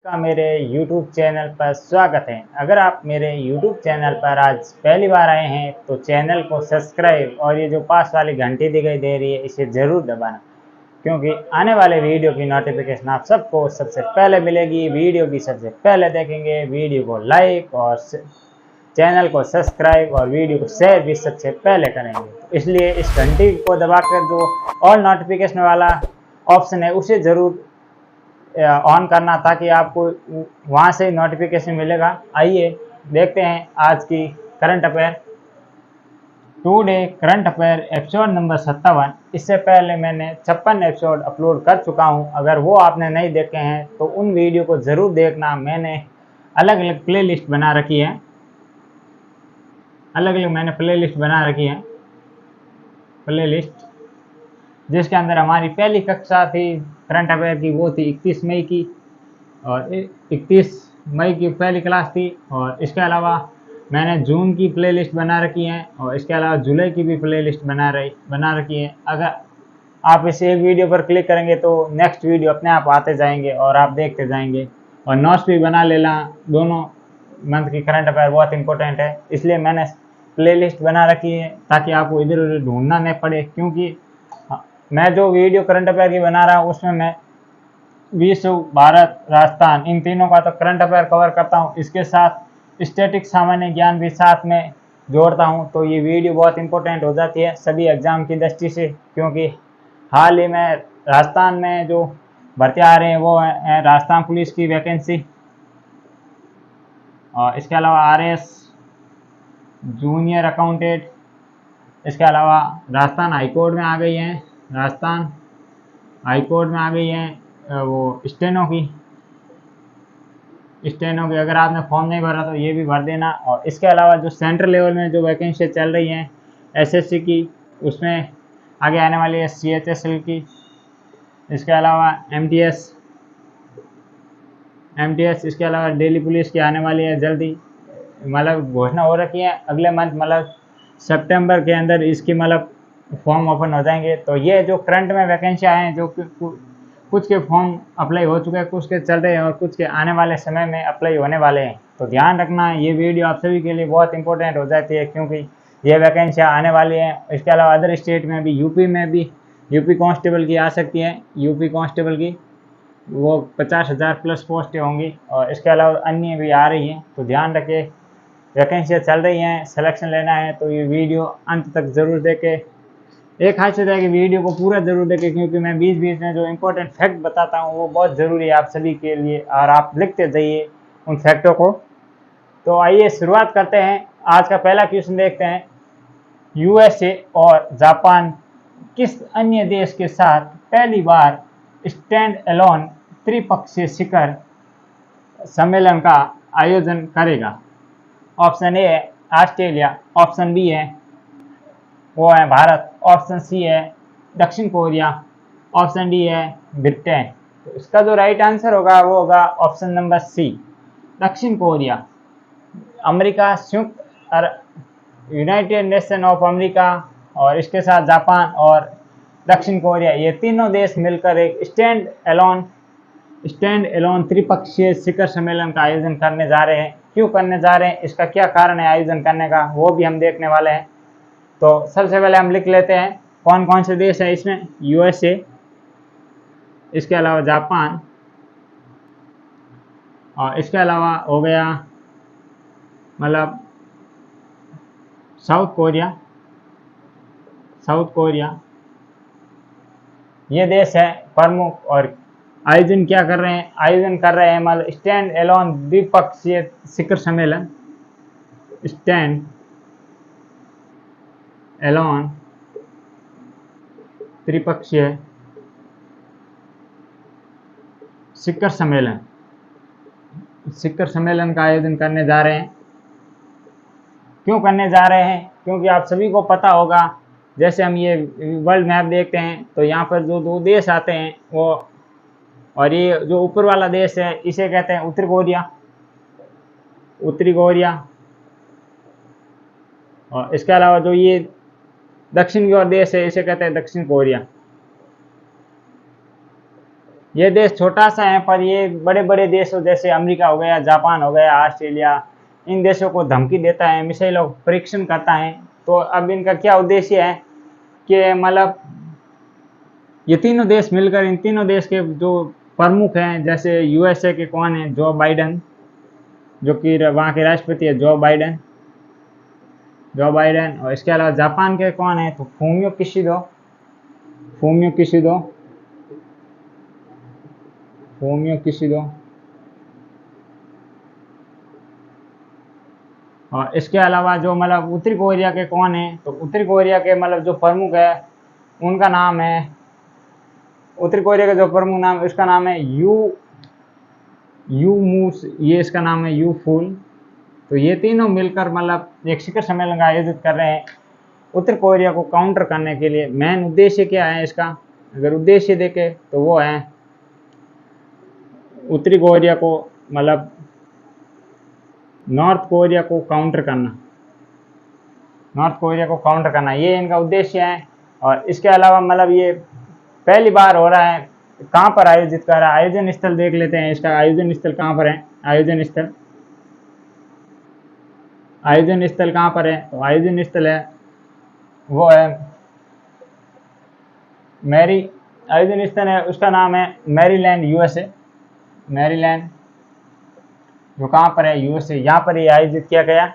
का मेरे YouTube channel पर स्वागत है। अगर आप मेरे YouTube चैनल पर आज पहली बार आए हैं तो चैनल को सब्सक्राइब और ये जो पास वाली घंटी दिखाई दे रही है इसे ज़रूर दबाना, क्योंकि आने वाले वीडियो की नोटिफिकेशन आप सबको सबसे पहले मिलेगी। वीडियो भी सबसे पहले देखेंगे, वीडियो को लाइक और चैनल को सब्सक्राइब और वीडियो को शेयर भी सबसे पहले करेंगे। तो इसलिए इस घंटी को दबाकर जो ऑल नोटिफिकेशन वाला ऑप्शन है उसे ज़रूर ऑन करना, ताकि आपको वहाँ से नोटिफिकेशन मिलेगा। आइए देखते हैं आज की current affair. Today current affair episode number 57। इससे पहले मैंने 56 एपिसोड अपलोड कर चुका हूँ। अगर वो आपने नहीं देखे हैं तो उन वीडियो को ज़रूर देखना। मैंने अलग अलग प्लेलिस्ट बना रखी है, प्लेलिस्ट जिसके अंदर हमारी पहली कक्षा थी करंट अफेयर की, वो थी 31 मई की, और 31 मई की पहली क्लास थी। और इसके अलावा मैंने जून की प्लेलिस्ट बना रखी है, और इसके अलावा जुलाई की भी प्लेलिस्ट बना रखी है। अगर आप इस एक वीडियो पर क्लिक करेंगे तो नेक्स्ट वीडियो अपने आप आते जाएंगे और आप देखते जाएंगे। और नोट्स भी बना लेना, दोनों मंथ की करंट अफेयर बहुत इंपॉर्टेंट है, इसलिए मैंने प्लेलिस्ट बना रखी है ताकि आपको इधर उधर ढूंढना नहीं पड़े। क्योंकि मैं जो वीडियो करंट अफेयर की बना रहा हूँ उसमें मैं विश्व, भारत, राजस्थान, इन तीनों का तो करंट अफेयर कवर करता हूँ। इसके साथ स्टैटिक सामान्य ज्ञान भी साथ में जोड़ता हूँ, तो ये वीडियो बहुत इंपॉर्टेंट हो जाती है सभी एग्जाम की दृष्टि से। क्योंकि हाल ही में राजस्थान में जो भर्तियाँ आ रहे हैं वो है राजस्थान पुलिस की वैकेंसी, और इसके अलावा RS जूनियर अकाउंटेंट, इसके अलावा राजस्थान हाईकोर्ट में आ गई हैं, वो स्टेनो की। अगर आपने फॉर्म नहीं भरा तो ये भी भर देना। और इसके अलावा जो सेंट्रल लेवल में जो वैकेंसी चल रही हैं SSC की, उसमें आगे आने वाली है CHSL की। इसके अलावा MTS, इसके अलावा दिल्ली पुलिस की आने वाली है जल्दी, मतलब घोषणा हो रखी है अगले मंथ, मतलब सितंबर के अंदर इसकी मतलब फॉर्म ओपन हो जाएंगे। तो ये जो करंट में वैकेंसी आए हैं, जो कुछ के फॉर्म अप्लाई हो चुके हैं, कुछ के चल रहे हैं और कुछ के आने वाले समय में अप्लाई होने वाले हैं। तो ध्यान रखना, ये वीडियो आप सभी के लिए बहुत इंपॉर्टेंट हो जाती है, क्योंकि ये वैकेंसियाँ आने वाली हैं। इसके अलावा अदर स्टेट में भी, यूपी में भी यूपी कांस्टेबल की आ सकती है। यूपी कांस्टेबल की वो 50,000 प्लस पोस्टें होंगी, और इसके अलावा अन्य भी आ रही हैं। तो ध्यान रखें, वैकेंसियाँ चल रही हैं, सिलेक्शन लेना है तो ये वीडियो अंत तक ज़रूर देखें। एक खासियत है कि वीडियो को पूरा ज़रूर देखें, क्योंकि मैं बीच बीच में जो इंपॉर्टेंट फैक्ट बताता हूँ वो बहुत ज़रूरी है आप सभी के लिए, और आप लिखते जाइए उन फैक्टों को। तो आइए शुरुआत करते हैं। आज का पहला क्वेश्चन देखते हैं। USA और जापान किस अन्य देश के साथ पहली बार स्टैंड अलोन त्रिपक्षीय शिखर सम्मेलन का आयोजन करेगा? ऑप्शन ए है ऑस्ट्रेलिया, ऑप्शन बी है वो है भारत, ऑप्शन सी है दक्षिण कोरिया, ऑप्शन डी है ब्रिटेन। तो इसका जो राइट आंसर होगा वो होगा ऑप्शन नंबर सी, दक्षिण Korea. America, United nation of America, और इसके साथ जापान और दक्षिण कोरिया, ये तीनों देश मिलकर एक स्टैंड एलोन त्रिपक्षीय शिखर सम्मेलन का आयोजन करने जा रहे हैं। क्यों करने जा रहे हैं, इसका क्या कारण है आयोजन करने का, वो भी हम देखने वाले हैं। तो सबसे पहले हम लिख लेते हैं कौन कौन से देश है इसमें। USA, इसके अलावा जापान, और इसके अलावा हो गया मतलब साउथ कोरिया, ये देश है प्रमुख। और आयोजन क्या कर रहे हैं, मतलब स्टैंड एलोन द्विपक्षीय शिखर सम्मेलन, स्टैंड एलोन त्रिपक्षीय शिखर सम्मेलन का आयोजन करने जा रहे हैं। क्यों करने जा रहे हैं, क्योंकि आप सभी को पता होगा, जैसे हम ये वर्ल्ड मैप देखते हैं तो यहाँ पर जो दो देश आते हैं वो, और ये जो ऊपर वाला देश है इसे कहते हैं उत्तरी कोरिया, और इसके अलावा जो ये दक्षिण की ओर देश है इसे कहते हैं दक्षिण कोरिया। ये देश छोटा सा है पर ये बड़े बड़े देशों जैसे अमेरिका हो गया, जापान हो गया, ऑस्ट्रेलिया, इन देशों को धमकी देता है, मिसाइलों का परीक्षण करता है। तो अब इनका क्या उद्देश्य है कि मतलब ये तीनों देश मिलकर, इन तीनों देश के जो प्रमुख हैं, जैसे यूएसए के कौन है, जो बाइडन, जो कि वहाँ के राष्ट्रपति है जो बाइडन, और इसके अलावा जापान के कौन है, तो फूमियो किशिदो, फूमियो किशिदो, फूमियो किशिदो। और इसके अलावा जो मतलब उत्तरी कोरिया के कौन है, तो उत्तरी कोरिया के मतलब जो प्रमुख है उनका नाम है, उत्तरी कोरिया का जो प्रमुख नाम, उसका नाम है यू मूस, ये इसका नाम है यू फूल। तो ये तीनों मिलकर मतलब एक शिखर सम्मेलन का आयोजित कर रहे हैं उत्तर कोरिया को काउंटर करने के लिए। मेन उद्देश्य क्या है इसका, अगर उद्देश्य देखे तो वो है उत्तरी कोरिया को मतलब नॉर्थ कोरिया को काउंटर करना, नॉर्थ कोरिया को काउंटर करना, ये इनका उद्देश्य है। और इसके अलावा मतलब ये पहली बार हो रहा है, कहाँ पर आयोजित कर रहा है, आयोजन स्थल देख लेते हैं इसका, आयोजन स्थल कहाँ पर है, आयोजन स्थल, आयोजन स्थल कहाँ पर है, तो आयोजन स्थल है वो है आयोजन स्थल है, उसका नाम है मैरीलैंड यूएसए, मैरीलैंड, जो कहाँ पर है, यूएसए, यहाँ पर ये आयोजित किया गया।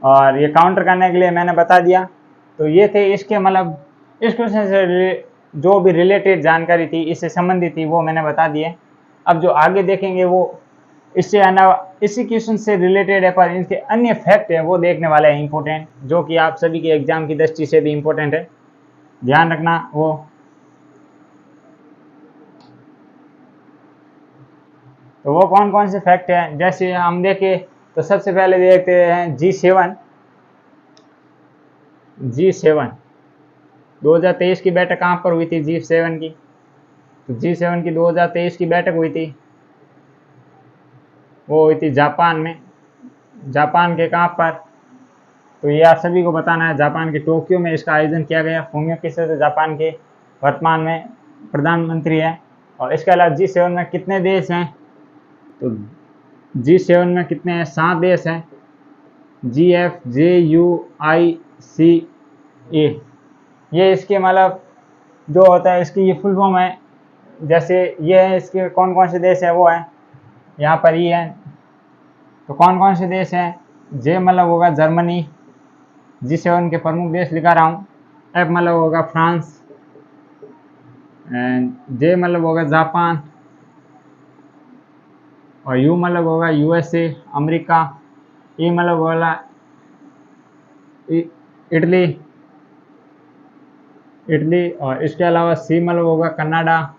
और ये काउंटर करने के लिए मैंने बता दिया। तो ये थे इसके मतलब इस क्वेश्चन से जो भी रिलेटेड जानकारी थी, इससे संबंधित थी, वो मैंने बता दिए। अब जो आगे देखेंगे वो इससे इसी क्वेश्चन से रिलेटेड है, पर इनके अन्य फैक्ट है वो देखने वाले हैं इंपॉर्टेंट, जो कि आप सभी के एग्जाम की दृष्टि से भी इंपॉर्टेंट है, ध्यान रखना वो। तो वो कौन कौन से फैक्ट हैं, जैसे हम देखें तो सबसे पहले देखते हैं G7, 2023 की बैठक कहाँ पर हुई थी, G7 की, तो G7 की 2023 की बैठक हुई थी, वो हुई थी जापान में, जापान के कहाँ पर, तो ये आप सभी को बताना है, जापान के टोक्यो में इसका आयोजन किया गया। फूमियो किशिदा जापान के वर्तमान में प्रधानमंत्री है। और इसके अलावा G7 में कितने देश हैं, तो G7 में कितने हैं, 7 देश हैं, GFJUICA, ये इसके मतलब जो होता है इसकी ये फुल फॉर्म है। जैसे ये है, इसके कौन कौन से देश है वो है यहाँ पर ही है। तो कौन कौन से देश हैं, जे मतलब होगा जर्मनी, G7 के प्रमुख देश लिखा रहा हूँ, एफ मतलब होगा फ्रांस, एंड जे मतलब होगा जापान, और यू मतलब होगा यूएसए अमेरिका, ई मतलब होगा इटली, और इसके अलावा सी मतलब होगा कनाडा,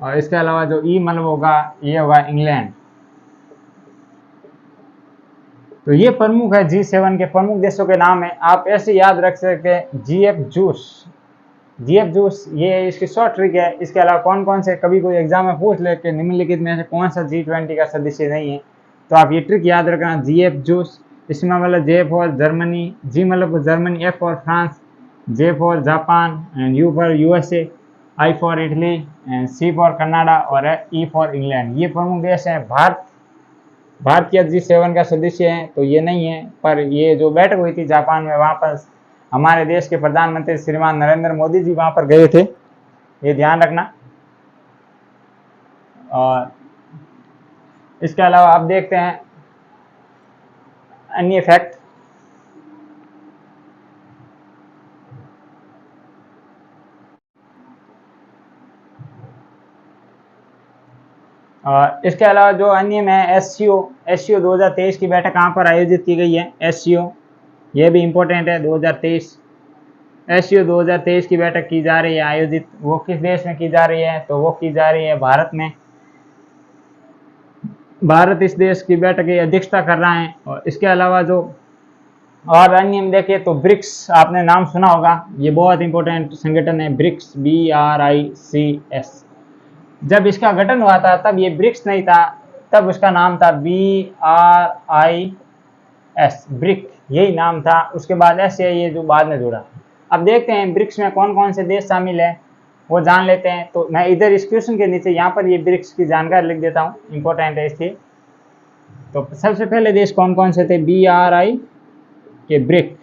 और इसके अलावा जो ई मतलब होगा ये होगा इंग्लैंड। तो ये प्रमुख है G7 के प्रमुख देशों के नाम है, आप ऐसे याद रख सकते हैं GF जूस, ये इसकी शॉर्ट ट्रिक है। इसके अलावा कौन कौन से, कभी कोई एग्जाम में पूछ ले कि निम्नलिखित में से कौन सा G20 का सदस्य नहीं है, तो आप ये ट्रिक याद रखना, GF जूस, इसमें मतलब J फॉर जर्मनी, G मतलब Germany, F for France, J for Japan, and U for USA, I for Italy, and C for Canada, और E फॉर इंग्लैंड। ये प्रमुख देश हैं। भारत क्या G7 का सदस्य है तो ये नहीं है, पर ये जो बैठक हुई थी जापान में, वहाँ पर हमारे देश के प्रधानमंत्री श्रीमान नरेंद्र मोदी जी वहाँ पर गए थे, ये ध्यान रखना। और इसके अलावा आप देखते हैं अन्य फैक्ट, और इसके अलावा जो अन्य में एससीओ 2023 की बैठक कहाँ पर आयोजित की गई है, एससीओ, ये भी इम्पोर्टेंट है। 2023 एससीओ 2023 की बैठक की जा रही है आयोजित, वो किस देश में की जा रही है, तो वो की जा रही है भारत में। भारत इस देश की बैठक की अध्यक्षता कर रहा है। और इसके अलावा जो और अन्य में देखिए तो ब्रिक्स, आपने नाम सुना होगा, ये बहुत इंपॉर्टेंट संगठन है ब्रिक्स, BRICS। जब इसका गठन हुआ था तब ये ब्रिक्स नहीं था, तब उसका नाम था BRIS, ब्रिक, यही नाम था। उसके बाद ऐसे ये जो बाद में जुड़ा। अब देखते हैं ब्रिक्स में कौन कौन से देश शामिल है, वो जान लेते हैं। तो मैं इधर इस क्वेश्चन के नीचे यहाँ पर ये ब्रिक्स की जानकारी लिख देता हूँ, इंपॉर्टेंट है इसलिए। तो सबसे पहले देश कौन कौन से थे? BRI के ब्रिक।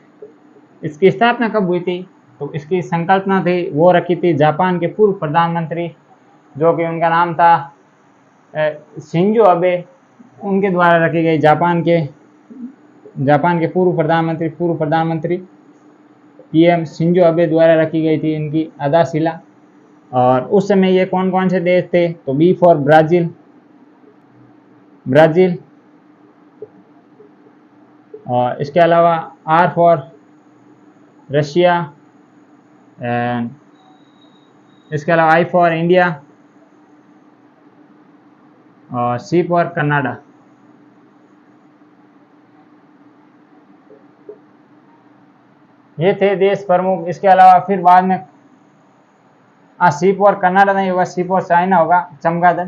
इसकी स्थापना कब हुई थी? तो इसकी संकल्पना थी वो रखी थी जापान के पूर्व प्रधानमंत्री, जो कि उनका नाम था शिंजो अबे, उनके द्वारा रखी गई। जापान के पूर्व प्रधानमंत्री PM शिंजो अबे द्वारा रखी गई थी इनकी आधारशिला। और उस समय ये कौन कौन से देश थे? तो B फॉर ब्राज़ील, और इसके अलावा R फॉर रशिया, एंड इसके अलावा I फॉर इंडिया, और C फॉर कनाडा। ये थे देश प्रमुख। इसके अलावा फिर बाद में C फॉर कनाडा नहीं होगा, C फॉर चाइना होगा, चमगादड़।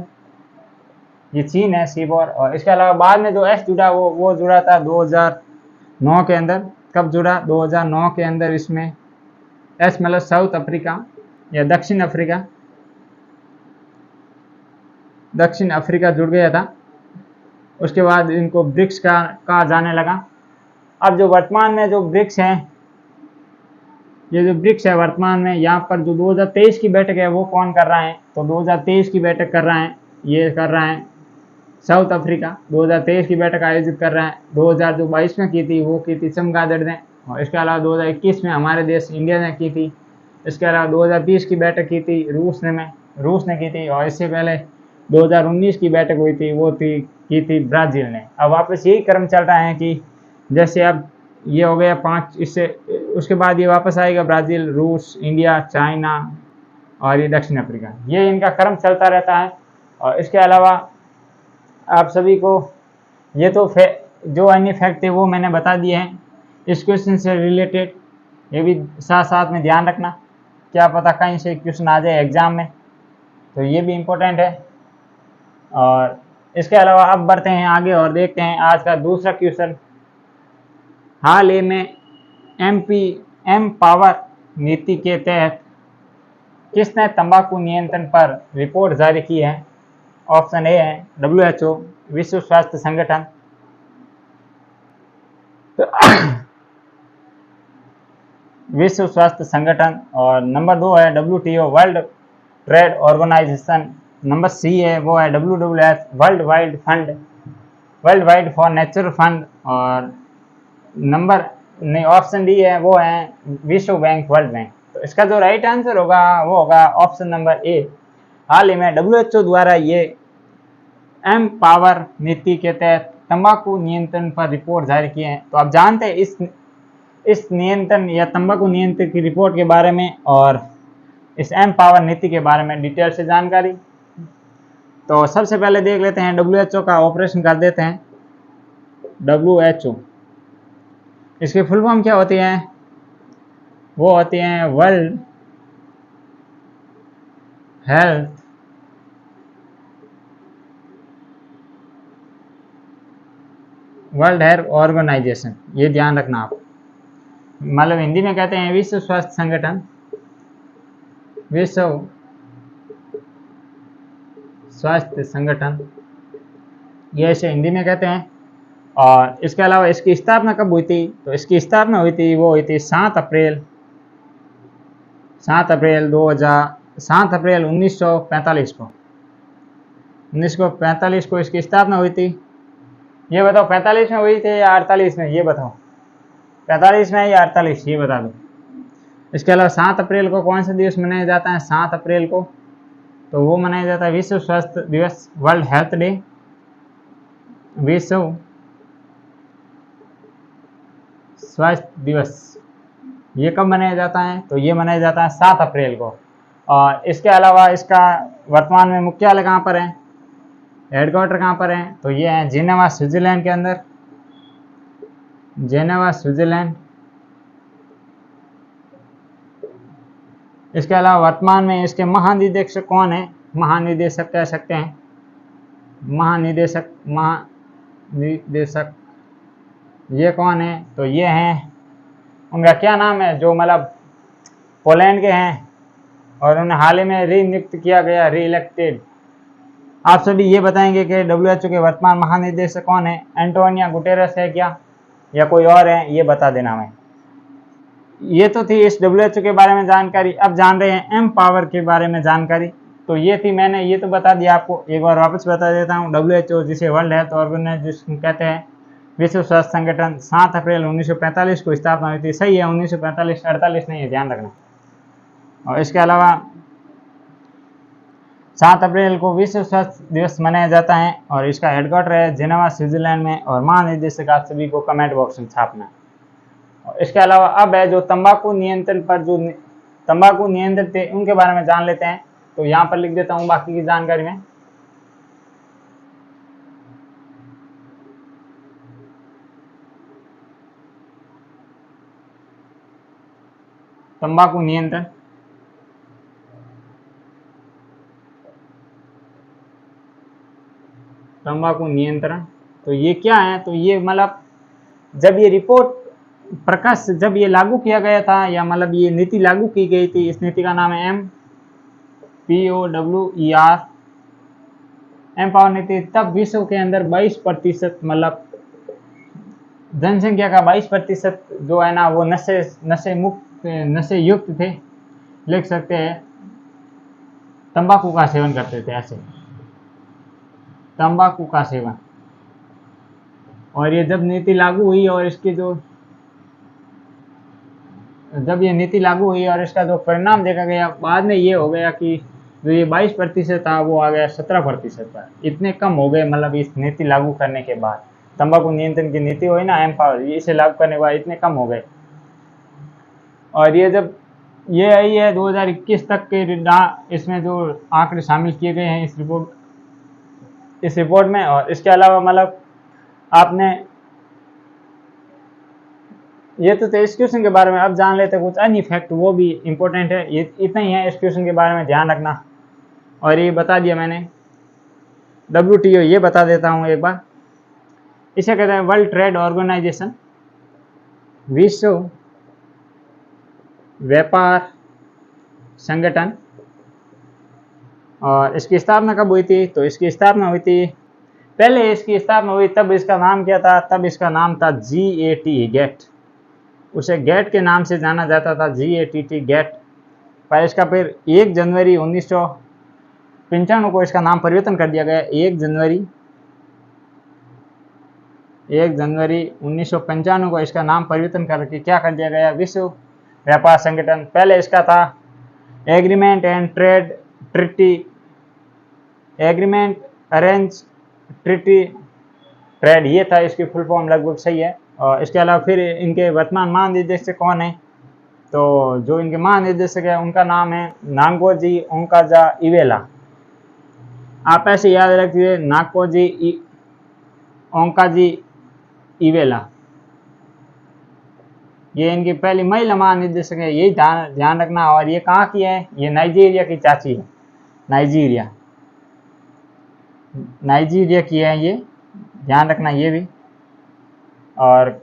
ये चीन है C फॉर। और इसके अलावा बाद में जो S जुड़ा वो जुड़ा था 2009 के अंदर। कब जुड़ा? 2009 के अंदर। इसमें S मतलब साउथ अफ्रीका या दक्षिण अफ्रीका जुड़ गया था। उसके बाद इनको ब्रिक्स का कहा जाने लगा। अब जो वर्तमान में जो ब्रिक्स हैं, ये जो ब्रिक्स है वर्तमान में, यहाँ पर जो 2023 की बैठक है वो कौन कर रहा है? तो 2023 की बैठक कर रहा है, ये कर रहा है साउथ अफ्रीका। 2023 की बैठक आयोजित कर रहा है। 2022 में की थी वो की थी चमगादड़ ने। और इसके अलावा 2021 में हमारे देश इंडिया ने की थी। इसके अलावा 2020 की बैठक की थी रूस ने की थी। और इससे पहले 2019 की बैठक हुई थी, वो की थी ब्राज़ील ने। अब वापस यही क्रम चल रहा है कि जैसे अब ये हो गया 5, इससे उसके बाद ये वापस आएगा ब्राज़ील, रूस, इंडिया, चाइना और ये दक्षिण अफ्रीका। ये इनका क्रम चलता रहता है। और इसके अलावा आप सभी को ये तो जो अन्य फैक्ट थे वो मैंने बता दिए हैं इस क्वेश्चन से रिलेटेड। ये भी साथ साथ में ध्यान रखना, क्या पता कहीं से क्वेश्चन आ जाए एग्जाम में, तो ये भी इम्पोर्टेंट है। और इसके अलावा अब बढ़ते हैं आगे और देखते हैं आज का दूसरा क्वेश्चन। हाल ही में एम पावर नीति के तहत किसने तंबाकू नियंत्रण पर रिपोर्ट जारी की है? ऑप्शन ए है WHO, विश्व स्वास्थ्य संगठन। विश्व स्वास्थ्य संगठन। और नंबर 2 है WTO, world trade organization. Number C है वो है WWF, world wide for nature fund. और ऑप्शन डी है वो है विश्व बैंक, वर्ल्ड बैंक। तो इसका जो राइट आंसर होगा वो होगा ऑप्शन नंबर ए। हाल ही में WHO द्वारा ये एम पावर नीति के तहत तंबाकू नियंत्रण पर रिपोर्ट जारी किए हैं। तो आप जानते हैं इस नियंत्रण या तंबाकू नियंत्रण की रिपोर्ट के बारे में और इस एम पावर नीति के बारे में डिटेल से जानकारी। तो सबसे पहले देख लेते हैं WHO का ऑपरेशन कर देते हैं। WHO इसकी फुल फॉर्म क्या होती है? वो होती हैं वर्ल्ड हेल्थ ऑर्गेनाइजेशन। ये ध्यान रखना आप, मतलब हिंदी में कहते हैं विश्व स्वास्थ्य संगठन, विश्व स्वास्थ्य संगठन, ये इसे हिंदी में कहते हैं। और इसके अलावा इसकी स्थापना कब हुई थी? तो इसकी स्थापना हुई थी 7 अप्रैल 1945 को। 1945 को इसकी स्थापना हुई थी। ये बताओ 45 में हुई थी या 48 में? ये बताओ 45 में या 48, ये बता दो। इसके अलावा 7 अप्रैल को कौन सा दिवस मनाया जाता है? 7 अप्रैल को तो वो मनाया जाता है विश्व स्वास्थ्य दिवस, वर्ल्ड हेल्थ डे। विश्व स्वास्थ्य दिवस ये कब मनाया जाता है? तो ये मनाया जाता है 7 अप्रैल को। और इसके अलावा इसका वर्तमान में मुख्यालय कहाँ पर है, हेडक्वार्टर कहाँ पर है? तो ये है जिनेवा, स्विट्जरलैंड के अंदर, जिनेवा, स्विट्जरलैंड। इसके अलावा वर्तमान में इसके महानिदेशक कौन है? महानिदेशक कह सकते हैं, महानिदेशक ये कौन है? तो ये हैं, उनका क्या नाम है, जो मतलब पोलैंड के हैं और उन्हें हाल ही में नियुक्त किया गया, री इलेक्टेड। आप सभी ये बताएंगे कि WHO के वर्तमान महानिदेशक कौन है? एंटोनियो गुटेरेस है क्या, या कोई और है? ये बता देना हमें। ये तो थी इस WHO के बारे में जानकारी। अब जान रहे हैं एम पावर के बारे में जानकारी। तो ये थी, मैंने ये तो बता दिया आपको, एक बार वापस बता देता हूँ। WHO जिसे वर्ल्ड हेल्थ ऑर्गेनाइजेशन कहते हैं, विश्व स्वास्थ्य संगठन, 7 अप्रैल 1945 को स्थापना हुई थी। सही है, 1945, 48 नहीं है, ध्यान रखना। और इसके अलावा 7 अप्रैल को विश्व स्वास्थ्य दिवस मनाया जाता है और इसका हेडक्वार्टर है जिनेवा, स्विट्जरलैंड में। और महानिदेशक आप सभी को कमेंट बॉक्स में छापना। और इसके अलावा अब है जो तंबाकू नियंत्रण पर, जो तंबाकू नियंत्रित थे उनके बारे में जान लेते हैं। तो यहाँ पर लिख देता हूँ बाकी की जानकारी में। तंबाकू नियंत्रण, तंबाकू नियंत्रण, तो ये क्या है? तो ये मतलब जब ये रिपोर्ट प्रकाश, जब ये लागू किया गया था, या मतलब ये नीति लागू की गई थी, इस नीति का नाम है MPOWER, एम पावर नीति। तब विश्व के अंदर 22%, मतलब जनसंख्या का 22% जो है ना, वो नशे मुक्त, नशे युक्त थे, लिख सकते हैं, तंबाकू का सेवन करते थे। ऐसे तंबाकू का सेवन। और ये जब नीति लागू हुई और इसकी जो, जब ये नीति लागू हुई और इसका जो परिणाम देखा गया, बाद में ये हो गया कि जो ये 22% था वो आ गया 17% पर। इतने कम हो गए, मतलब इस नीति लागू करने के बाद। तंबाकू नियंत्रण की नीति हुई ना, एम पावर, इसे लागू करने के बाद इतने कम हो गए। और ये जब ये आई है 2021 तक के, इसमें जो आंकड़े शामिल किए गए हैं इस रिपोर्ट में। और इसके अलावा मतलब आपने ये तो इस क्वेश्चन के बारे में। अब जान लेते कुछ अन्य फैक्ट, वो भी इम्पोर्टेंट है। ये इतना ही है इस क्वेश्चन के बारे में, ध्यान रखना। और ये बता दिया मैंने। WTO ये बता देता हूँ एक बार। इसे कहते हैं वर्ल्ड ट्रेड ऑर्गेनाइजेशन, विश्व व्यापार संगठन। और इसकी स्थापना कब हुई थी? तो इसकी स्थापना हुई थी, पहले इसकी स्थापना हुई तब इसका नाम क्या था? तब इसका नाम था GATT, गेट। उसे गेट के नाम से जाना जाता था, GATT, गेट। पर इसका फिर 1 जनवरी 1995 को इसका नाम परिवर्तन कर दिया गया। 1 जनवरी 1995 को इसका नाम परिवर्तन करके क्या कर दिया गया? विश्व व्यापार संगठन। पहले इसका था agreement and trade treaty, agreement arrange treaty trade, ये था इसकी फुल फॉर्म, लगभग सही है। और इसके अलावा फिर इनके वर्तमान महानिदेशक कौन है? तो जो इनके महानिदेशक है उनका नाम है नांगोजी ओंकाजा-इवेला। आप ऐसे याद रखिए, नांगोजी ओंकाजी-इवेला, ये इनकी पहली महिला महानिदेशक है, यही ध्यान रखना। और ये कहाँ की है? ये नाइजीरिया की चाची है, नाइजीरिया की है ये, ध्यान रखना ये भी। और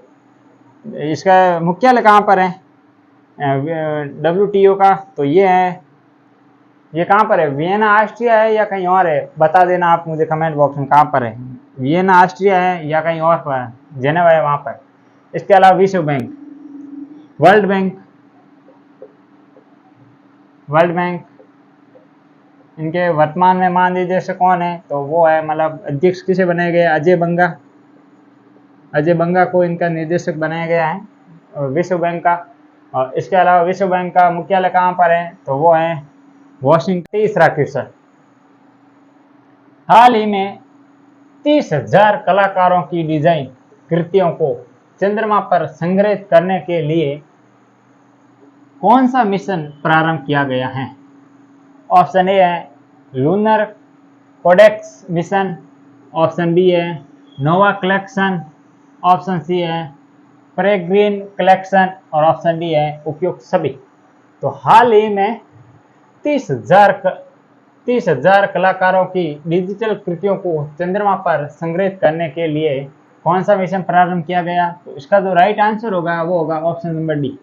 इसका मुख्यालय कहाँ पर है WTO का? तो ये है, ये कहाँ पर है? वियना ऑस्ट्रिया है या कहीं और है? बता देना आप मुझे कमेंट बॉक्स में, कहाँ पर है? वियना ऑस्ट्रिया है या कहीं और पर है? जेनेवा है वहाँ पर। इसके अलावा विश्व बैंक, वर्ल्ड बैंक, इनके वर्तमान में महानिदेशक कौन है? तो वो है, मतलब अध्यक्ष किसे बनाया गया? अजय बंगा को इनका निदेशक बनाया गया है विश्व बैंक का। और इसके अलावा विश्व बैंक का मुख्यालय कहाँ पर है? तो वो है वॉशिंगटन। तीसरा क्वेश्चन, हाल ही में 30,000 कलाकारों की डिजाइन कृतियों को चंद्रमा पर संग्रहित करने के लिए कौन सा मिशन प्रारंभ किया गया है? ऑप्शन ए है lunar codex mission, option B है नोवा कलेक्शन, ऑप्शन सी है पेरेग्रिन कलेक्शन, और ऑप्शन डी है उपयुक्त सभी। तो हाल ही में 30,000 कलाकारों की डिजिटल कृतियों को चंद्रमा पर संग्रहित करने के लिए कौन सा मिशन प्रारंभ किया गया? तो इसका जो राइट आंसर होगा वो होगा ऑप्शन नंबर डी,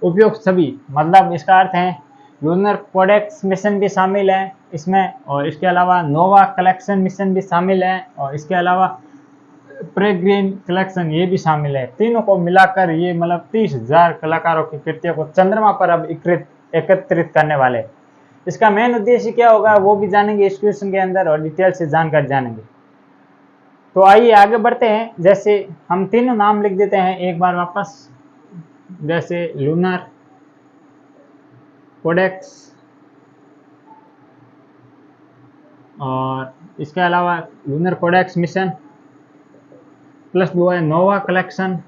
उपयुक्त सभी। मतलब इसका अर्थ है लूनर कोडेक्स मिशन भी शामिल है इसमें, और इसके अलावा नोवा कलेक्शन मिशन भी शामिल है, और इसके अलावा पेरेग्रिन कलेक्शन ये भी शामिल है। तीनों को मिलाकर ये मतलब 30,000 कलाकारों की कृतियों को चंद्रमा पर अब एकत्रित करने वाले। इसका मेन उद्देश्य क्या होगा वो भी जानेंगे इस क्वेश्चन के अंदर, और डिटेल से जानकारी जानेंगे। तो आइए आगे बढ़ते हैं। जैसे हम तीनों नाम लिख देते हैं एक बार वापस, जैसे लूनर कोडेक्स, और इसके अलावा लूनर कोडेक्स मिशन प्लस वो है नोवा कलेक्शन,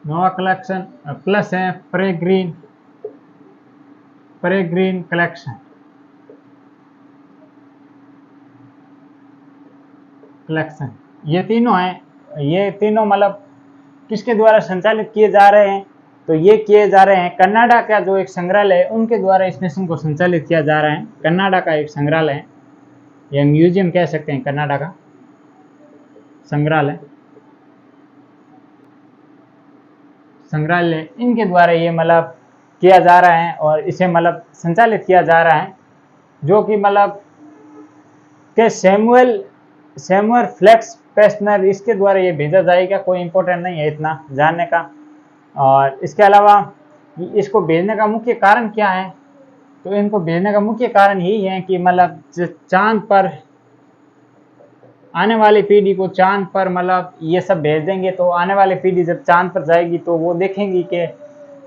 नोवा कलेक्शन प्लस है पेरेग्रिन कलेक्शन ये तीनों हैं। ये तीनों मतलब किसके द्वारा संचालित किए जा रहे हैं, तो ये किए जा रहे हैं कनाडा का जो एक संग्रहालय है उनके द्वारा इस मिशन को संचालित किया जा रहा है। कनाडा का एक संग्रहालय है, या म्यूजियम कह सकते हैं, कनाडा का संग्रहालय इनके द्वारा ये मतलब किया जा रहा है, और इसे मतलब संचालित किया जा रहा है, जो कि मतलब के सैमुअल फ्लेक्स पेस्टनर इसके द्वारा ये भेजा जाएगा। कोई इंपॉर्टेंट नहीं है इतना जानने का। और इसके अलावा इसको भेजने का मुख्य कारण क्या है, तो इनको भेजने का मुख्य कारण यही है कि मतलब चांद पर आने वाली पीढ़ी को चांद पर मतलब ये सब भेज देंगे, तो आने वाली पीढ़ी जब चांद पर जाएगी तो वो देखेंगी कि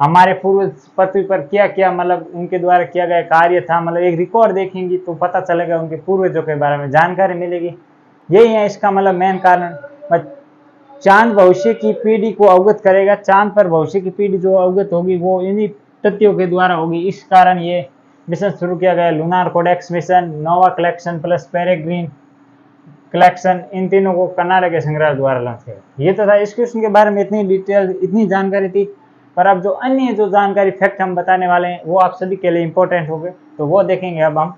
हमारे पूर्वज पृथ्वी पर क्या क्या मतलब उनके द्वारा किया गया कार्य था, मतलब एक रिकॉर्ड देखेंगी तो पता चलेगा उनके पूर्वजों के बारे में जानकारी मिलेगी। यही है इसका मतलब मेन कारण। चांद भविष्य की पीढ़ी को अवगत करेगा, चांद पर भविष्य की पीढ़ी जो अवगत होगी वो इन्हीं तथ्यों के द्वारा होगी। इस कारण ये मिशन शुरू किया गया, लूनार कोडेक्स मिशन, नोवा कलेक्शन प्लस पेरेग्रिन कलेक्शन, इन तीनों को कनाडा के संग्रहालय द्वारा लॉन्च किया। ये तो था इस क्वेश्चन के बारे में, इतनी डिटेल इतनी जानकारी थी। पर अब जो अन्य जो जानकारी फैक्ट हम बताने वाले हैं वो आप सभी के लिए इंपॉर्टेंट होंगे, तो वो देखेंगे अब हम।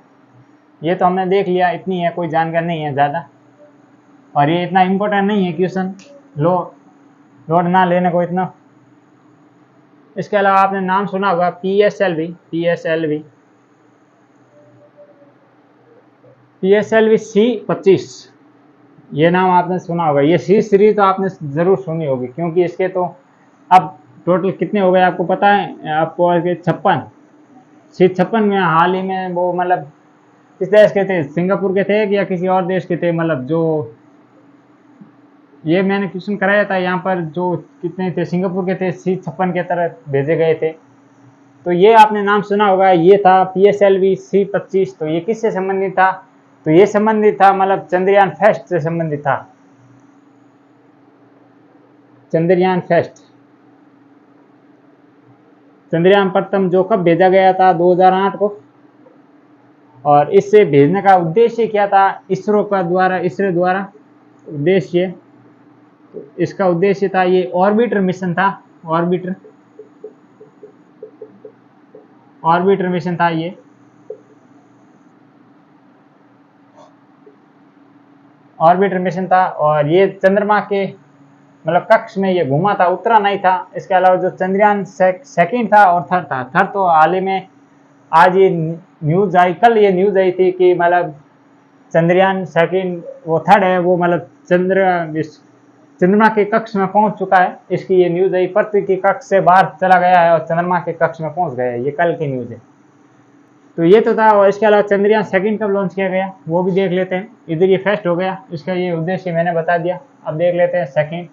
ये तो हमने देख लिया, इतनी है, कोई जानकारी नहीं है ज़्यादा, और ये इतना इंपॉर्टेंट नहीं है क्वेश्चन, लोड ना लेने को इतना। इसके अलावा आपने नाम सुना होगा PSLV C25, ये नाम आपने सुना होगा। ये C सीरीज तो आपने ज़रूर सुनी होगी, क्योंकि इसके तो अब टोटल कितने हो गए आपको पता है, आपको 56 C56 में हाल ही में वो मतलब किस देश के थे, सिंगापुर के थे या किसी और देश के थे, मतलब जो ये मैंने क्वेश्चन कराया था यहाँ पर, जो कितने थे सिंगापुर के थे, C56 के तरह भेजे गए थे। तो ये आपने नाम सुना होगा, ये था PSLV C25। तो ये किससे संबंधित था, तो ये संबंधित था मतलब चंद्रयान फर्स्ट से संबंधित था। चंद्रयान प्रथम जो कब भेजा गया था, 2008 को। और इससे भेजने का उद्देश्य क्या था, इसरो द्वारा उद्देश्य, तो इसका उद्देश्य था ये ऑर्बिटर मिशन था, ऑर्बिटर मिशन था ये। ऑर्बिटर मिशन था, और ये चंद्रमा के मतलब कक्ष में ये घूमा था, उतरा नहीं था। इसके अलावा जो चंद्रयान सेकंड था और थर्ड था, थर्ड तो हाल ही में आज ये न्यूज आई, कल ये न्यूज आई थी कि मतलब चंद्रयान सेकंड वो थर्ड है वो मतलब चंद्रमा के कक्ष में पहुंच चुका है। इसकी ये न्यूज आई, पृथ्वी के कक्ष से बाहर चला गया है और चंद्रमा के कक्ष में पहुंच गया है, ये कल की न्यूज है। तो ये तो था। और इसके अलावा चंद्रयान सेकंड कब लॉन्च किया गया वो भी देख लेते हैं। इधर ये फर्स्ट हो गया, इसका ये उद्देश्य मैंने बता दिया। अब देख लेते हैं second,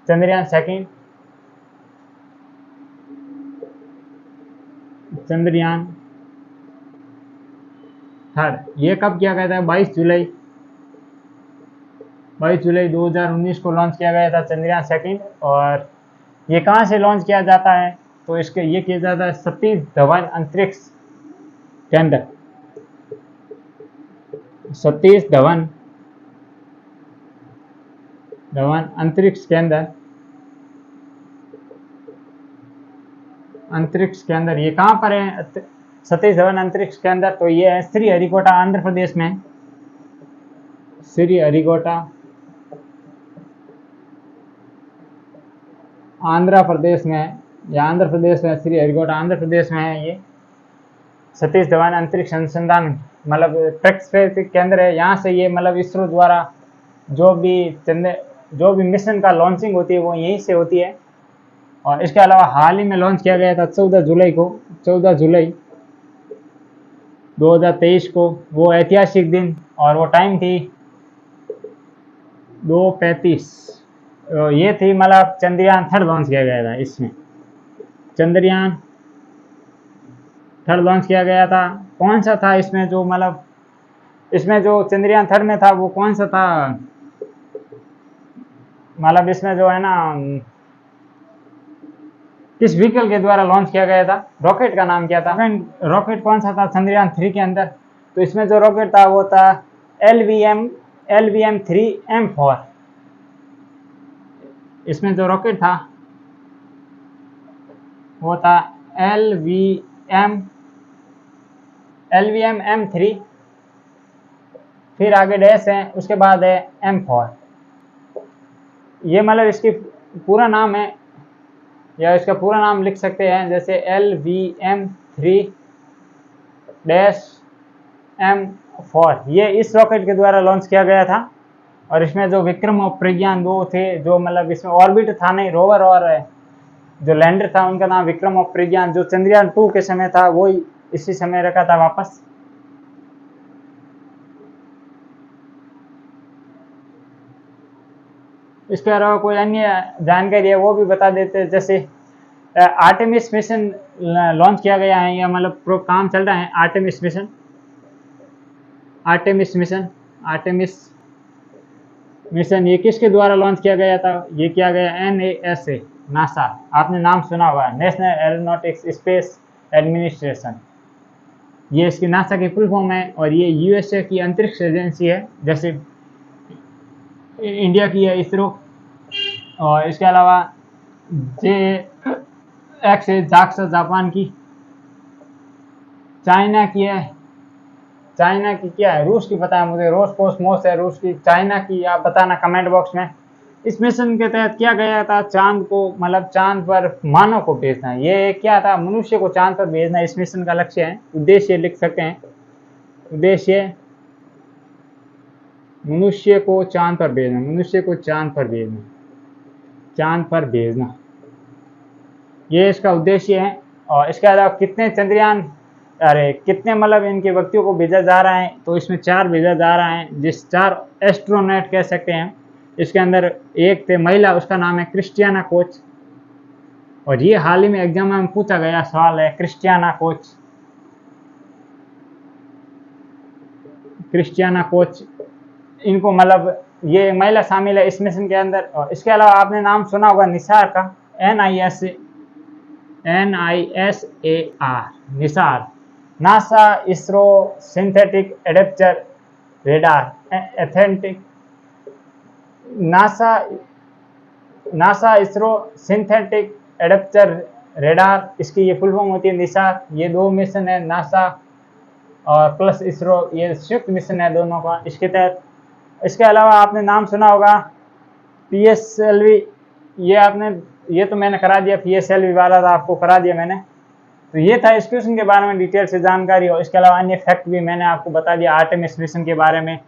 Chandrayaan second, Chandrayaan third, ये कब किया गया था, 22 जुलाई 2019 को लॉन्च किया गया था चंद्रयान सेकंड। और ये कहाँ से लॉन्च किया जाता है, तो इसके ये किया जाता है सतीश धवन अंतरिक्ष केंद्र, सतीश धवन अंतरिक्ष केंद्र, ये कहाँ पर है सतीश धवन अंतरिक्ष केंद्र, तो ये है श्रीहरिकोटा आंध्र प्रदेश में, श्रीहरिकोटा आंध्र प्रदेश में है, या आंध्र प्रदेश में, श्रीहरिकोटा आंध्र प्रदेश में है। ये सतीश धवन अंतरिक्ष अनुसंधान मतलब प्रक्षेपण केंद्र है। यहाँ से ये मतलब इसरो द्वारा जो भी मिशन का लॉन्चिंग होती है वो यहीं से होती है। और इसके अलावा हाल ही में लॉन्च किया गया था 14 जुलाई 2023 को, वो ऐतिहासिक दिन, और वो टाइम थी 2:35। ये थी मतलब चंद्रयान 3 लॉन्च किया गया था। इसमें चंद्रयान 3 लॉन्च किया गया था। कौन सा था इसमें जो मतलब इसमें जो चंद्रयान 3 में था वो कौन सा था, मतलब इसमें जो है ना किस व्हीकल के द्वारा लॉन्च किया गया था, रॉकेट का नाम क्या था, रॉकेट कौन सा था चंद्रयान 3 के अंदर। तो इसमें जो रॉकेट था वो था LVM-3M4। इसमें जो रॉकेट था वो था LVM-M3, फिर आगे डैश है, उसके बाद है M4। ये मतलब इसकी पूरा नाम है, या इसका पूरा नाम लिख सकते हैं जैसे LVM-3-M4। ये इस रॉकेट के द्वारा लॉन्च किया गया था। और इसमें जो विक्रम और प्रज्ञान 2 थे, जो मतलब इसमें ऑर्बिट था नहीं, रोवर और जो लैंडर था उनका नाम विक्रम और प्रज्ञान। जो चंद्रयान 2 के समय था वो इसी समय रखा था वापस। इसके अलावा कोई अन्य जानकारी है वो भी बता देते हैं। जैसे आर्टेमिस मिशन लॉन्च किया गया है, या मतलब काम चल रहा है आर्टेमिस मिशन। ये किसके द्वारा लॉन्च किया गया था, ये किया गया NASA, नासा। आपने नाम सुना होगा, नेशनल एरोनॉटिक्स स्पेस एडमिनिस्ट्रेशन। ये इसकी नासा की फुल फॉर्म है। और ये USA की अंतरिक्ष एजेंसी है, जैसे इंडिया की है इसरो। और इसके अलावा JX है जाक्सा जापान की। चाइना की है, चाइना की क्या है, रूस की पता है मुझे, रोसकोसमोस है रूस की। चाइना की आप बताना कमेंट बॉक्स में। इस मिशन के तहत क्या गया था, चांद को मतलब चांद पर मानव को भेजना। ये क्या था, मनुष्य को चांद पर भेजना इस मिशन का लक्ष्य है। उद्देश्य लिख सकते हैं, उद्देश्य मनुष्य को चांद पर भेजना, ये इसका उद्देश्य है। और इसके अलावा कितने कितने मतलब इनके व्यक्तियों को भेजा जा रहा है, तो इसमें 4 भेजा जा रहा है, जिस 4 एस्ट्रोनॉट कह सकते हैं। इसके अंदर एक थे महिला, उसका नाम है क्रिस्टियाना कोच। और ये हाल ही में एग्जाम में पूछा गया सवाल है, क्रिस्टियाना कोच, इनको मतलब ये महिला शामिल है इस मिशन के अंदर। और इसके अलावा आपने नाम सुना होगा निसार का, NISAR, Nisar, NASA ISRO synthetic adapter radar NASA ISRO synthetic adapter radar, इसकी ये फुल फॉर्म होती है निसार। ये 2 मिशन है, नासा और प्लस इसरो, ये संयुक्त मिशन है दोनों का इसके तहत। इसके अलावा आपने नाम सुना होगा PSLV। ये तो मैंने करा दिया, PSLV वाला था आपको करा दिया मैंने। तो ये था इस क्वेश्चन के बारे में डिटेल से जानकारी। और इसके अलावा अन्य फैक्ट भी मैंने आपको बता दिया आर्टेमिस मिशन के बारे में।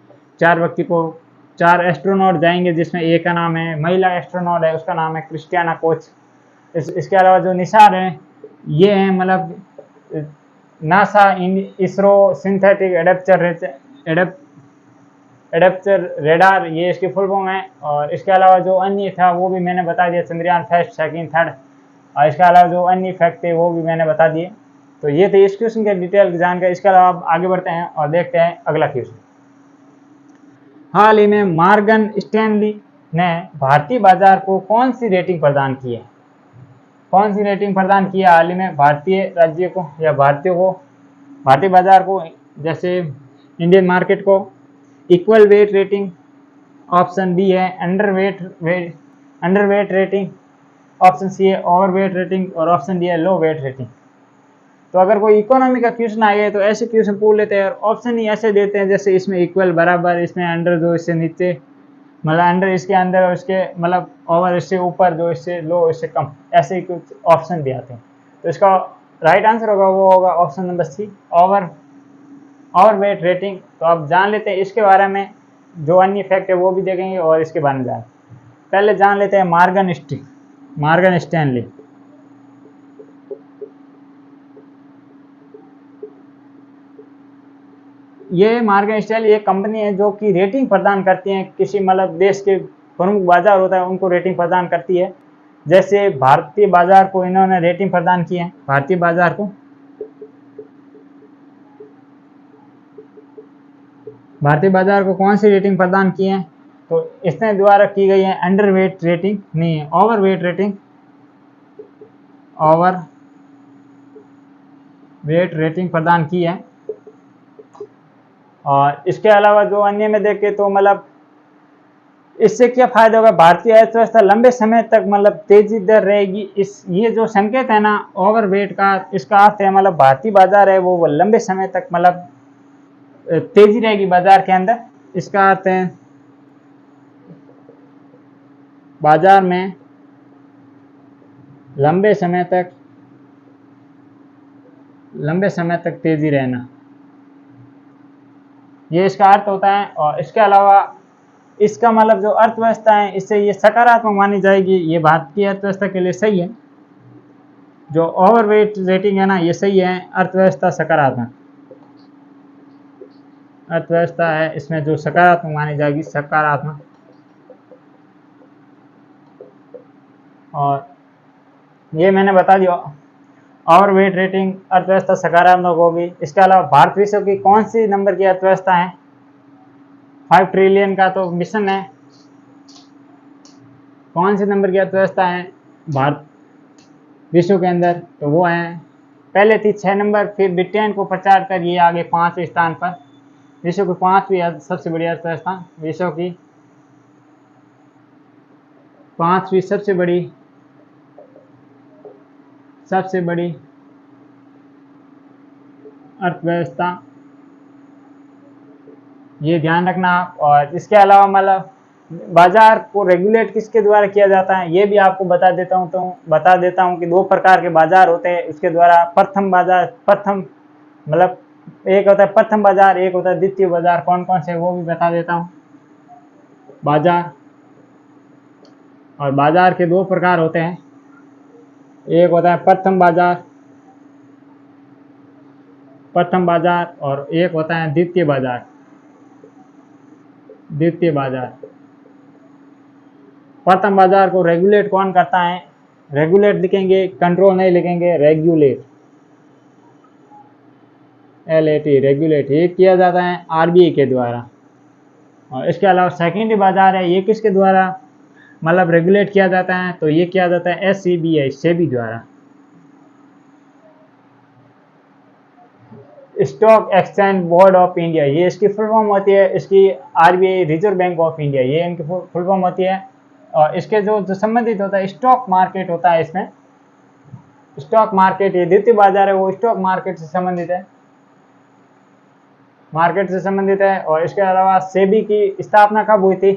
4 एस्ट्रोनॉट जाएंगे, जिसमें एक का नाम है महिला एस्ट्रोनॉट है, उसका नाम है क्रिस्टियाना कोच। इसके अलावा जो निसार हैं ये हैं मतलब NASA ISRO synthetic adapter radar, ये इसकी फुल फॉर्म है। और इसके अलावा जो अन्य था वो भी मैंने बता दिया, चंद्रयान 1, 2, 3। और इसके अलावा जो अन्य फैक्ट थे वो भी मैंने बता दिए। तो ये थे इस क्वेश्चन के डिटेल जानकारी। इसके अलावा आप आगे बढ़ते हैं और देखते हैं अगला क्वेश्चन। हाल ही में मॉर्गन स्टैनली ने भारतीय बाजार को कौन सी रेटिंग प्रदान की है? कौन सी रेटिंग प्रदान की है हाल ही में भारतीय राज्य को या भारतीय बाजार को? जैसे इंडियन मार्केट को equal weight rating, option B है अंडरवेट रेटिंग, ऑप्शन सी है ओवरवेट रेटिंग, और ऑप्शन डी है लो वेट रेटिंग। तो अगर कोई इकोनॉमी का क्वेश्चन आ गया तो ऐसे क्वेश्चन पूछ लेते हैं और ऑप्शन ही ऐसे देते हैं जैसे इसमें इक्वल बराबर, इसमें अंडर, जो इससे नीचे, मतलब अंडर इसके अंदर और इसके मतलब ओवर इससे ऊपर, जो इससे लो इससे कम, ऐसे ही कुछ ऑप्शन भी आते हैं। तो इसका राइट आंसर होगा वो होगा option number C, over weight rating. तो आप जान लेते हैं इसके बारे में, जो अन्य फैक्ट है वो भी देखेंगे और इसके बारे में पहले जान लेते हैं मार्गन स्टैनली। ये मार्गन स्टैनली एक कंपनी है जो कि रेटिंग प्रदान करती है, किसी मतलब देश के प्रमुख बाजार होता है उनको रेटिंग प्रदान करती है। जैसे भारतीय बाजार को इन्होंने रेटिंग प्रदान की है, भारतीय बाजार को कौन सी रेटिंग प्रदान की है, तो इसने द्वारा की गई है अंडर वेट रेटिंग, नहीं है over weight rating, over weight rating प्रदान की है। और इसके अलावा जो अन्य में देखें तो मतलब इससे क्या फायदा होगा, भारतीय अर्थव्यवस्था लंबे समय तक मतलब तेजी दर रहेगी। इस ये जो संकेत है ना ओवर वेट का, इसका अर्थ है मतलब भारतीय बाजार है वो लंबे समय तक मतलब तेजी रहेगी बाजार के अंदर। इसका अर्थ है बाजार में लंबे समय तक तेजी रहना, ये इसका अर्थ होता है। और इसके अलावा इसका मतलब जो अर्थव्यवस्था है इससे ये सकारात्मक मानी जाएगी, ये भारतीय अर्थव्यवस्था के लिए सही है। जो ओवरवेट रेटिंग है ना ये सही है, अर्थव्यवस्था सकारात्मक अर्थव्यवस्था है, इसमें जो सकारात्मक मानी जाएगी, सकारात्मक। और ये मैंने बता दिया ओवरवेट रेटिंग अर्थव्यवस्था सकारात्मक होगी। इसके अलावा भारत विश्व की कौन सी नंबर की अर्थव्यवस्था है, 5 ट्रिलियन का तो मिशन है, कौन सी नंबर की अर्थव्यवस्था है भारत विश्व के अंदर, तो वो है पहले थी 6 नंबर, फिर ब्रिटेन को प्रचार कर ये आगे 5वें स्थान पर, विश्व की 5वीं सबसे बड़ी अर्थव्यवस्था, विश्व की 5वीं सबसे बड़ी अर्थव्यवस्था, ये ध्यान रखना। और इसके अलावा मतलब बाजार को रेगुलेट किसके द्वारा किया जाता है ये भी आपको बता देता हूँ कि 2 प्रकार के बाजार होते हैं उसके द्वारा। प्रथम मतलब एक होता है प्रथम बाजार, एक होता है द्वितीय बाजार। कौन कौन से वो भी बता देता हूँ। बाजार, और बाजार के 2 प्रकार होते हैं, एक होता है प्रथम बाजार और एक होता है द्वितीय बाजार। प्रथम बाजार को रेगुलेट कौन करता है, रेगुलेट लिखेंगे, कंट्रोल नहीं लिखेंगे, रेगुलेट, LAT रेगुलेट, ये किया जाता है RBI के द्वारा। और इसके अलावा सेकेंडरी बाजार है, ये किसके द्वारा मतलब रेगुलेट किया जाता है, तो ये किया जाता है SCBI सेबी द्वारा, stock exchange board of India, ये इसकी फुल फॉर्म होती है। इसकी RBI reserve bank of India, ये इनकी फुल फॉर्म होती है। और इसके जो संबंधित होता है स्टॉक मार्केट होता है, इसमें स्टॉक मार्केट, ये द्वितीय बाजार है वो स्टॉक मार्केट से संबंधित है। और इसके अलावा सेबी की स्थापना कब हुई थी,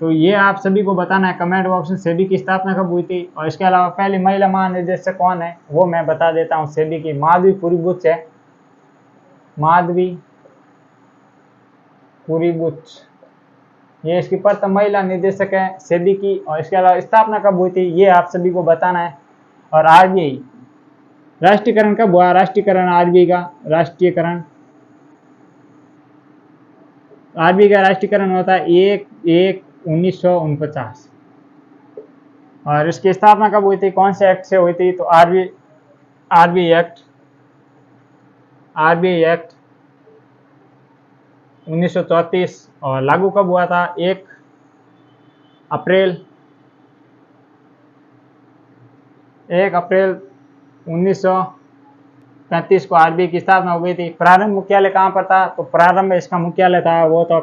तो ये आप सभी को बताना है कमेंट बॉक्स में, सेबी की स्थापना कब हुई थी। और इसके अलावा पहली महिला महानिदेशक कौन है वो मैं बता देता हूँ, सेबी की माधवी पुरी बुच, ये इसकी प्रथम महिला निदेशक है सेबी की। और इसके अलावा स्थापना कब हुई थी ये आप सभी को बताना है। और RBI राष्ट्रीयकरण कब हुआ, RBI का राष्ट्रीयकरण होता है 1/1/1949। और इसकी स्थापना कब हुई थी, कौन से एक्ट से हुई थी, तो RBI एक्ट 1934। और लागू कब हुआ था, 1 अप्रैल 1935 को RBI की स्थापना हो गई थी। प्रारंभ मुख्यालय कहाँ पर था, तो प्रारंभ इसका मुख्यालय था वो तो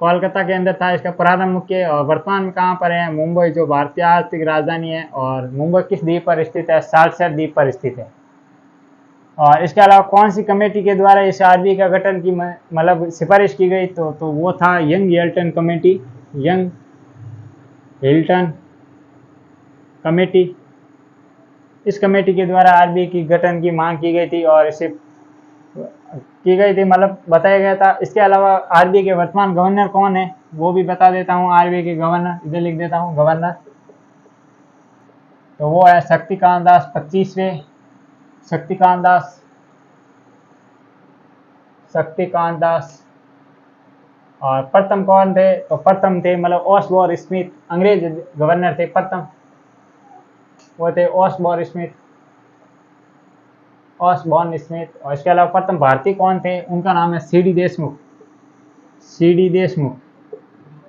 कोलकाता के अंदर था इसका प्रारंभ मुख्य। और वर्तमान में कहाँ पर है, मुंबई, जो भारतीय आर्थिक राजधानी है। और मुंबई किस द्वीप पर स्थित है, साल्सेट द्वीप पर स्थित है। और इसके अलावा कौन सी कमेटी के द्वारा इस आरबीआई का गठन की मतलब सिफारिश की गई, तो वो था young Hilton committee. Young Hilton committee, इस कमेटी के द्वारा आरबीआई की गठन की मांग की गई थी और इसे की गई थी, मतलब बताया गया था। इसके अलावा आरबीआई के वर्तमान गवर्नर कौन है वो भी बता देता हूँ। आरबीआई के गवर्नर इधर लिख देता हूँ गवर्नर, तो वो है शक्तिकांत दास 25वें। शक्तिकांत दास। और प्रथम कौन थे, तो प्रथम थे मतलब ओसबोर्न स्मिथ, अंग्रेज गवर्नर थे प्रथम, वो थे ओसबोर्न स्मिथ। और इसके अलावा प्रथम भारतीय कौन थे, उनका नाम है सीडी देशमुख।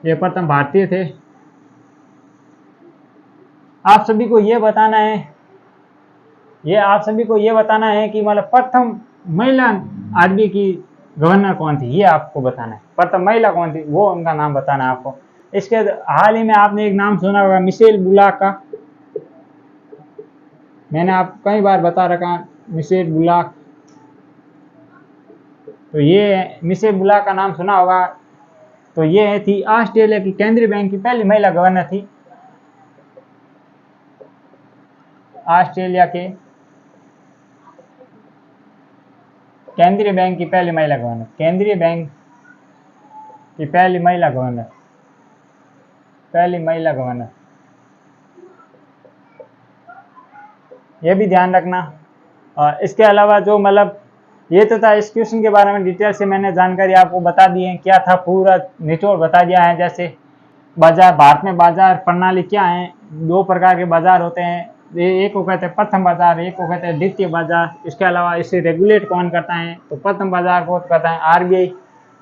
ये प्रथम भारतीय थे। आप सभी को ये बताना है कि मतलब प्रथम महिला आरबीआई की गवर्नर कौन थी, ये आपको बताना है। प्रथम महिला कौन थी वो उनका नाम बताना है आपको। इसके हाल ही में आपने एक नाम सुना होगा मिशेल बुलाक का, मैंने आपको कई बार बता रखा मिशेल बुलाक। तो ये मिशेल बुलाक का नाम सुना होगा। तो ये थी ऑस्ट्रेलिया की केंद्रीय बैंक की पहली महिला गवर्नर थी। ऑस्ट्रेलिया के केंद्रीय बैंक की पहली महिला गवर्नर, केंद्रीय बैंक की पहली महिला गवर्नर, ये भी ध्यान रखना। और इसके अलावा जो मतलब ये तो था इस क्वेश्चन के बारे में डिटेल से मैंने जानकारी आपको बता दी है, क्या था पूरा निचोड़ बता दिया है। जैसे बाजार, भारत में बाजार प्रणाली क्या है, दो प्रकार के बाजार होते हैं, एक को कहते हैं प्रथम बाजार, एक को कहते हैं द्वितीय बाजार। इसके अलावा इसे रेगुलेट कौन करता है, तो प्रथम बाजार को करता है आरबीआई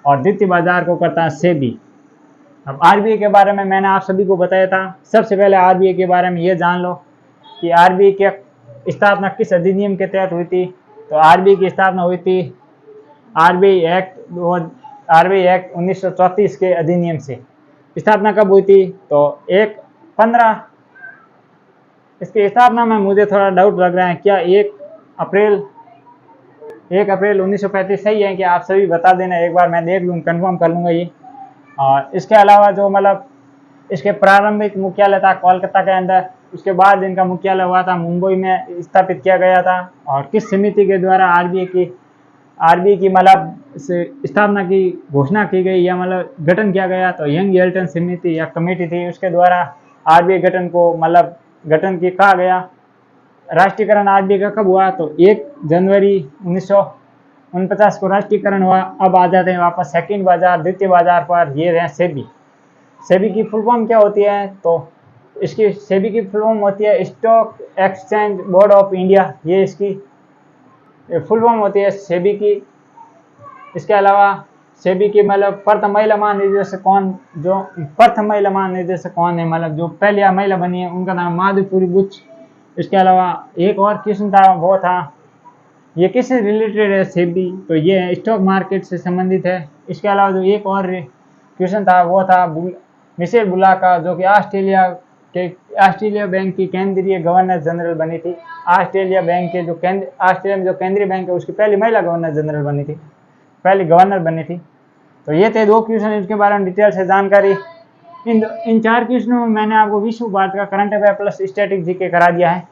और द्वितीय बाजार को करता है सेबी। अब आरबीआई के बारे में मैंने आप सभी को बताया था। सबसे पहले आरबीआई के बारे में ये जान लो कि आरबीआई की स्थापना किस अधिनियम के तहत हुई थी। तो आरबीआई की स्थापना हुई थी आरबीआई एक्ट 1934 के अधिनियम से। स्थापना कब हुई थी, तो 1/15, इसकी स्थापना में मुझे थोड़ा डाउट लग रहा है, क्या 1 अप्रैल 1935 सही है? कि आप सभी बता देना, एक बार मैं देख लूँ, कंफर्म कर लूँगा ये। और इसके अलावा जो मतलब इसके प्रारंभिक मुख्यालय था कोलकाता के अंदर, उसके बाद इनका मुख्यालय हुआ था मुंबई में स्थापित किया गया था। और किस समिति के द्वारा आरबीआई की मतलब स्थापना की घोषणा की गई या मतलब गठन किया गया, तो यंग हिल्टन समिति या कमेटी थी, उसके द्वारा आरबीआई गठन को मतलब गठन की कहा गया। राष्ट्रीयकरण आरबीआई का कब हुआ, तो 1 जनवरी 1949 को राष्ट्रीयकरण हुआ। अब आ जाते हैं वापस सेकंड बाजार, द्वितीय बाजार पर। ये रहे सेबी की फुल फॉर्म क्या होती है, तो इसकी सेबी की फुल फॉर्म होती है stock exchange board of India, ये इसकी फुल फॉर्म होती है सेबी की। इसके अलावा सेबी की मतलब प्रथम महिला महानिदेशक कौन है, मतलब जो पहली महिला बनी है, उनका नाम माधुपुरी बुच। इसके अलावा एक और क्वेश्चन था, वो था ये किससे रिलेटेड है सेबी, तो ये स्टॉक मार्केट से संबंधित है। इसके अलावा जो एक और क्वेश्चन था वो था मिशेल बुलाक का, जो कि ऑस्ट्रेलिया बैंक की केंद्रीय गवर्नर जनरल बनी थी। ऑस्ट्रेलिया में जो केंद्रीय बैंक है उसकी पहली महिला गवर्नर बनी थी। तो ये थे 2 क्वेश्चन, इसके बारे में डिटेल से जानकारी। इन 4 क्वेश्चनों में मैंने आपको विश्व भारत का current affair plus static GK करा दिया है।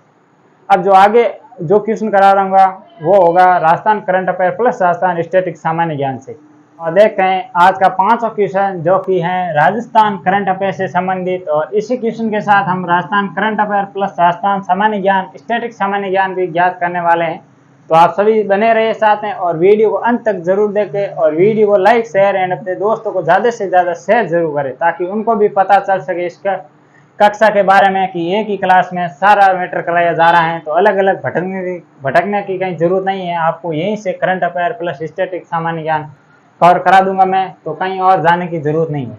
अब जो आगे जो क्वेश्चन करा रहा वो होगा Rajasthan current affair plus Rajasthan static सामान्य ज्ञान से। और देखते हैं आज का 5वां क्वेश्चन, जो कि है राजस्थान करंट अफेयर से संबंधित। और इसी क्वेश्चन के साथ हम Rajasthan current affair plus Rajasthan सामान्य ज्ञान स्टैटिक सामान्य ज्ञान भी ज्ञात करने वाले हैं। तो आप सभी बने रहिए साथ में और वीडियो को अंत तक जरूर देखें और वीडियो को लाइक शेयर एंड अपने दोस्तों को ज़्यादा से ज़्यादा शेयर जरूर करें, ताकि उनको भी पता चल सके इसका कक्षा के बारे में कि एक ही क्लास में सारा मैटर कराया जा रहा है। तो अलग अलग भटकने की कहीं जरूरत नहीं है, आपको यहीं से करंट अफेयर प्लस स्टैटिक सामान्य ज्ञान कवर करा दूंगा मैं, तो कहीं और जाने की जरूरत नहीं है।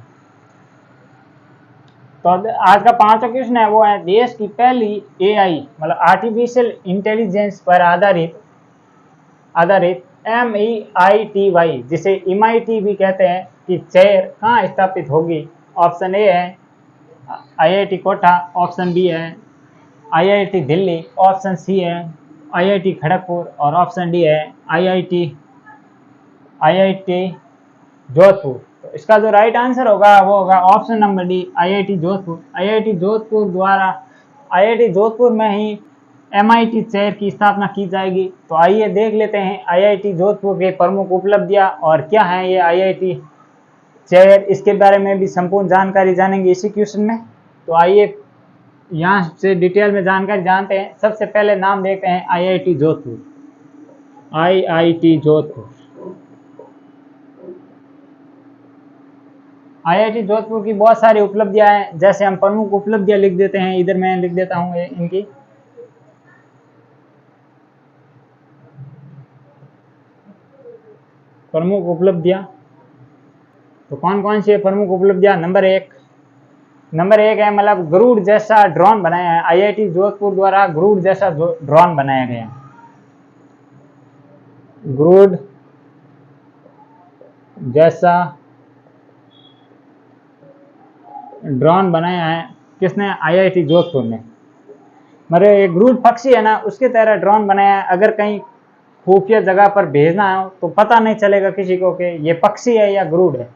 तो आज का 5वां क्वेश्चन है, वो है देश की पहली एआई मतलब आर्टिफिशियल इंटेलिजेंस पर आधारित MEITY, जिसे MIT भी कहते हैं, कि चेयर कहाँ स्थापित होगी। ऑप्शन ए है IIT कोटा, ऑप्शन बी है IIT दिल्ली, ऑप्शन सी है IIT खड़गपुर, और ऑप्शन डी है IIT जोधपुर। तो इसका जो राइट आंसर होगा वो होगा option number D, IIT Jodhpur. IIT Jodhpur में ही MIT चेयर की स्थापना की जाएगी। तो आइए देख लेते हैं IIT जोधपुर के प्रमुख उपलब्धियां और क्या है ये IIT चेयर, इसके बारे में भी संपूर्ण जानकारी जानेंगे इसी क्वेश्चन में। तो आइए यहाँ से डिटेल में जानकारी जानते हैं। सबसे पहले नाम देखते हैं IIT Jodhpur. IIT Jodhpur, IIT Jodhpur की बहुत सारी उपलब्धियां हैं। जैसे हम प्रमुख उपलब्धियां लिख देते हैं, इधर मैं लिख देता हूँ इनकी। प्रमुख उपलब्धियां तो कौन कौन सी है प्रमुख उपलब्धियां? नंबर एक है मतलब गरुड़ जैसा ड्रोन बनाया है। IIT जोधपुर द्वारा गरुड़ जैसा ड्रोन बनाया गया। गरुड़ जैसा ड्रोन बनाया है किसने? IIT जोधपुर ने। मतलब एक गरुड़ पक्षी है ना, उसके तरह ड्रोन बनाया है। अगर कहीं खुफिया जगह पर भेजना हो तो पता नहीं चलेगा किसी को कि ये पक्षी है या गरुड़ है।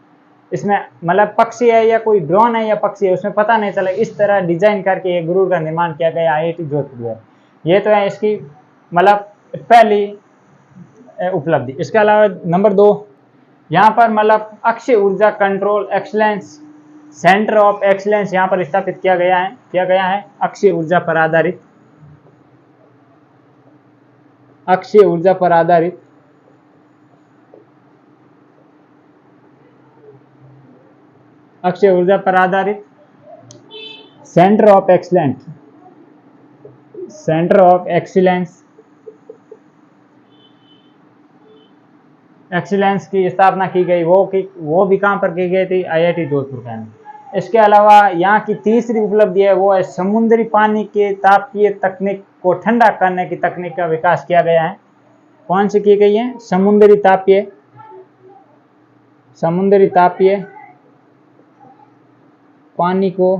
इसमें मतलब पक्षी है या कोई ड्रोन है या पक्षी है, उसमें पता नहीं चला। इस तरह डिजाइन करके ये गरुड़ का निर्माण किया गया IIT जोधपुर है। ये तो है इसकी मतलब पहली उपलब्धि। इसके अलावा नंबर 2, यहाँ पर मतलब अक्षय ऊर्जा control excellence centre of excellence यहाँ पर स्थापित किया गया है अक्षय ऊर्जा पर आधारित। अक्षय ऊर्जा पर आधारित सेंटर ऑफ एक्सीलेंस की स्थापना की गई। वो भी कहाँ पर की गई थी? IIT जोधपुर के अंदर। इसके अलावा यहाँ की तीसरी उपलब्धि है वो है समुद्री पानी के तापीय तकनीक को ठंडा करने की तकनीक का विकास किया गया है। कौन सी की गई है? समुद्री तापीय पानी को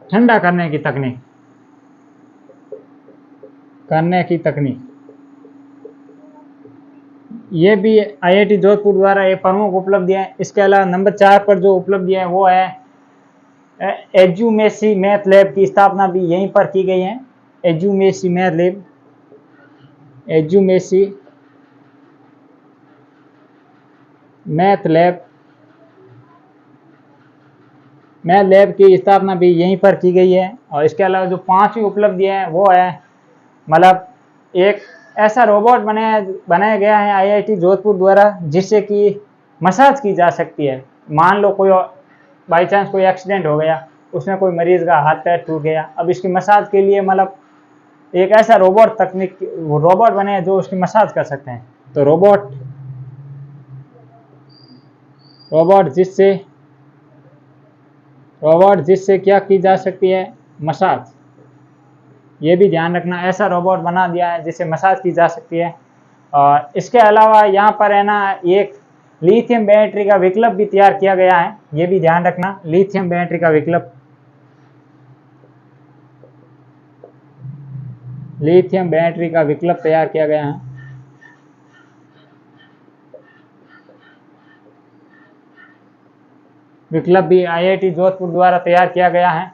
ठंडा करने की तकनीक। ये भी IIT जोधपुर द्वारा एक प्रमुख उपलब्धि है। इसके अलावा नंबर 4 पर जो उपलब्धि है वो है एजुमेसी मैथ लैब की स्थापना भी यहीं पर की गई है। एजुमेसी मैथ लैब की स्थापना भी यहीं पर की गई है। और इसके अलावा जो 5वीं उपलब्धि है वो है मतलब एक ऐसा रोबोट बनाया गया है IIT जोधपुर द्वारा जिससे कि मसाज की जा सकती है। मान लो कोई बाई चांस कोई एक्सीडेंट हो गया, उसमें कोई मरीज का हाथ पैर टूट गया, अब इसकी मसाज के लिए मतलब एक ऐसा रोबोट बने जो उसकी मसाज कर सकते हैं। तो रोबोट जिससे क्या की जा सकती है? मसाज। ये भी ध्यान रखना, ऐसा रोबोट बना दिया है जिससे मसाज की जा सकती है। और इसके अलावा यहाँ पर है ना एक लिथियम बैटरी का विकल्प भी तैयार किया गया है। ये भी ध्यान रखना, लिथियम बैटरी का विकल्प तैयार किया गया है। विकल्प भी IIT जोधपुर द्वारा तैयार किया गया है।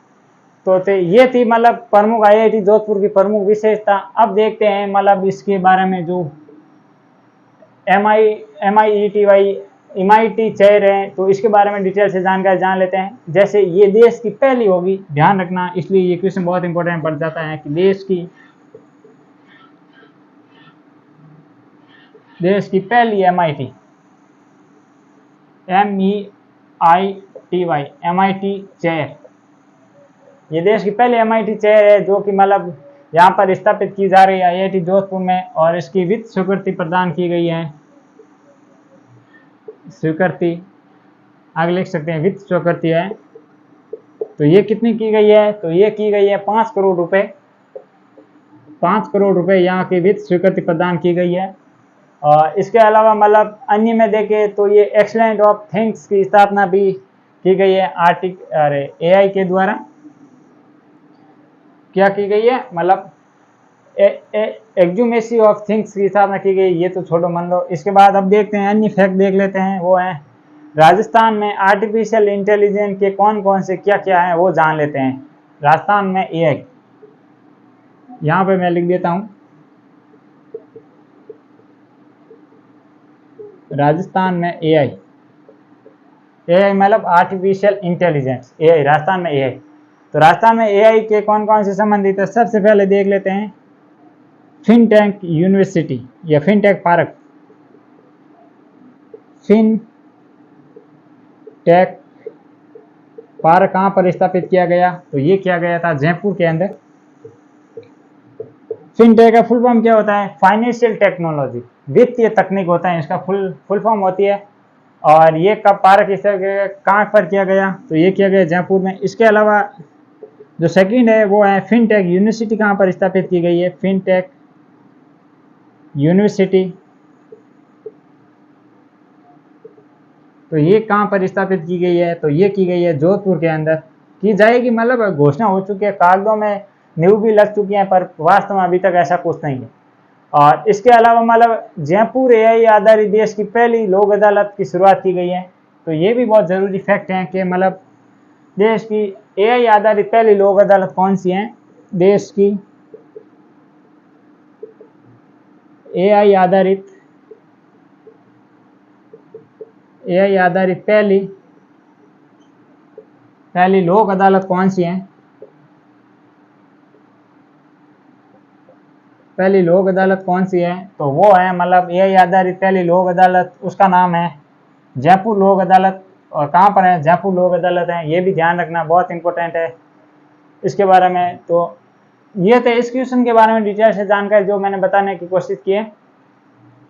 तो ये थी मतलब प्रमुख IIT जोधपुर की प्रमुख विशेषता। अब देखते हैं मतलब इसके बारे में जो MIT चेयर है, तो इसके बारे में डिटेल से जानकारी जान लेते हैं। जैसे ये देश की पहली होगी, ध्यान रखना, इसलिए ये क्वेश्चन बहुत इंपॉर्टेंट पड़ जाता है कि देश की पहली MIT चेयर, ये देश की पहली MIT चेयर है जो कि मतलब यहाँ पर स्थापित की जा रही है IIT जोधपुर में। और इसकी वित्त स्वीकृति प्रदान की गई है। आगे लिख सकते हैं वित्त स्वीकृति है। तो ये कितनी की गई है? तो ये की गई है 5 करोड़ रुपए। 5 करोड़ रुपए यहाँ की वित्त स्वीकृति प्रदान की गई है। और इसके अलावा मतलब अन्य में देखें तो ये एक्सीलेंट ऑफ थिंग्स की स्थापना भी की गई है AI के द्वारा। क्या की गई है? मतलब एक्जुमेसी ऑफ थिंग्स के हिसाब में की गई, ये तो छोड़ो मान लो। इसके बाद अब देखते हैं अन्य फैक्ट देख लेते हैं, वो है राजस्थान में आर्टिफिशियल इंटेलिजेंस के कौन कौन से क्या क्या है वो जान लेते हैं। राजस्थान में एआई, यहाँ पे मैं लिख देता हूँ, राजस्थान में एआई, एआई मतलब आर्टिफिशियल इंटेलिजेंस, एआई राजस्थान में एआई। तो राजस्थान में एआई के कौन कौन से संबंधित है, सबसे पहले देख लेते हैं फिनटेक यूनिवर्सिटी या फिनटेक पार्क। फिनटेक पार्क कहाँ पर स्थापित किया गया, तो ये किया गया था जयपुर के अंदर। फिनटेक का फुल फॉर्म क्या होता है, फाइनेंशियल टेक्नोलॉजी, वित्तीय तकनीक होता है इसका फुल फॉर्म होती है। और ये कब पार्क इस कहाँ पर किया गया, तो ये किया गया जयपुर में। इसके अलावा जो सेकंड है वो है फिनटेक यूनिवर्सिटी, कहाँ पर स्थापित की गई है, फिनटेक यूनिवर्सिटी, तो ये कहाँ पर स्थापित की गई है, तो ये की गई है जोधपुर के अंदर की जाएगी। मतलब घोषणा हो चुकी है, कागजों में नींव भी लग चुकी है, पर वास्तव में अभी तक ऐसा कुछ नहीं है। और इसके अलावा मतलब जयपुर एआई आधारित देश की पहली लोक अदालत की शुरुआत की गई है। तो ये भी बहुत ज़रूरी फैक्ट है कि मतलब देश की एआई आधारित पहली लोक अदालत कौन सी है, देश की एआई आधारित पहली लोक अदालत कौन सी है, पहली लोक अदालत कौन सी है, तो वो है मतलब एआई आधारित पहली लोक अदालत, उसका नाम है जयपुर लोक अदालत। और कहाँ पर है, जयपुर लोक अदालत है, ये भी ध्यान रखना, बहुत इंपॉर्टेंट है इसके बारे में। तो ये थे इस क्वेश्चन के बारे में डिटेल से जानकारी जो मैंने बताने की कोशिश की है।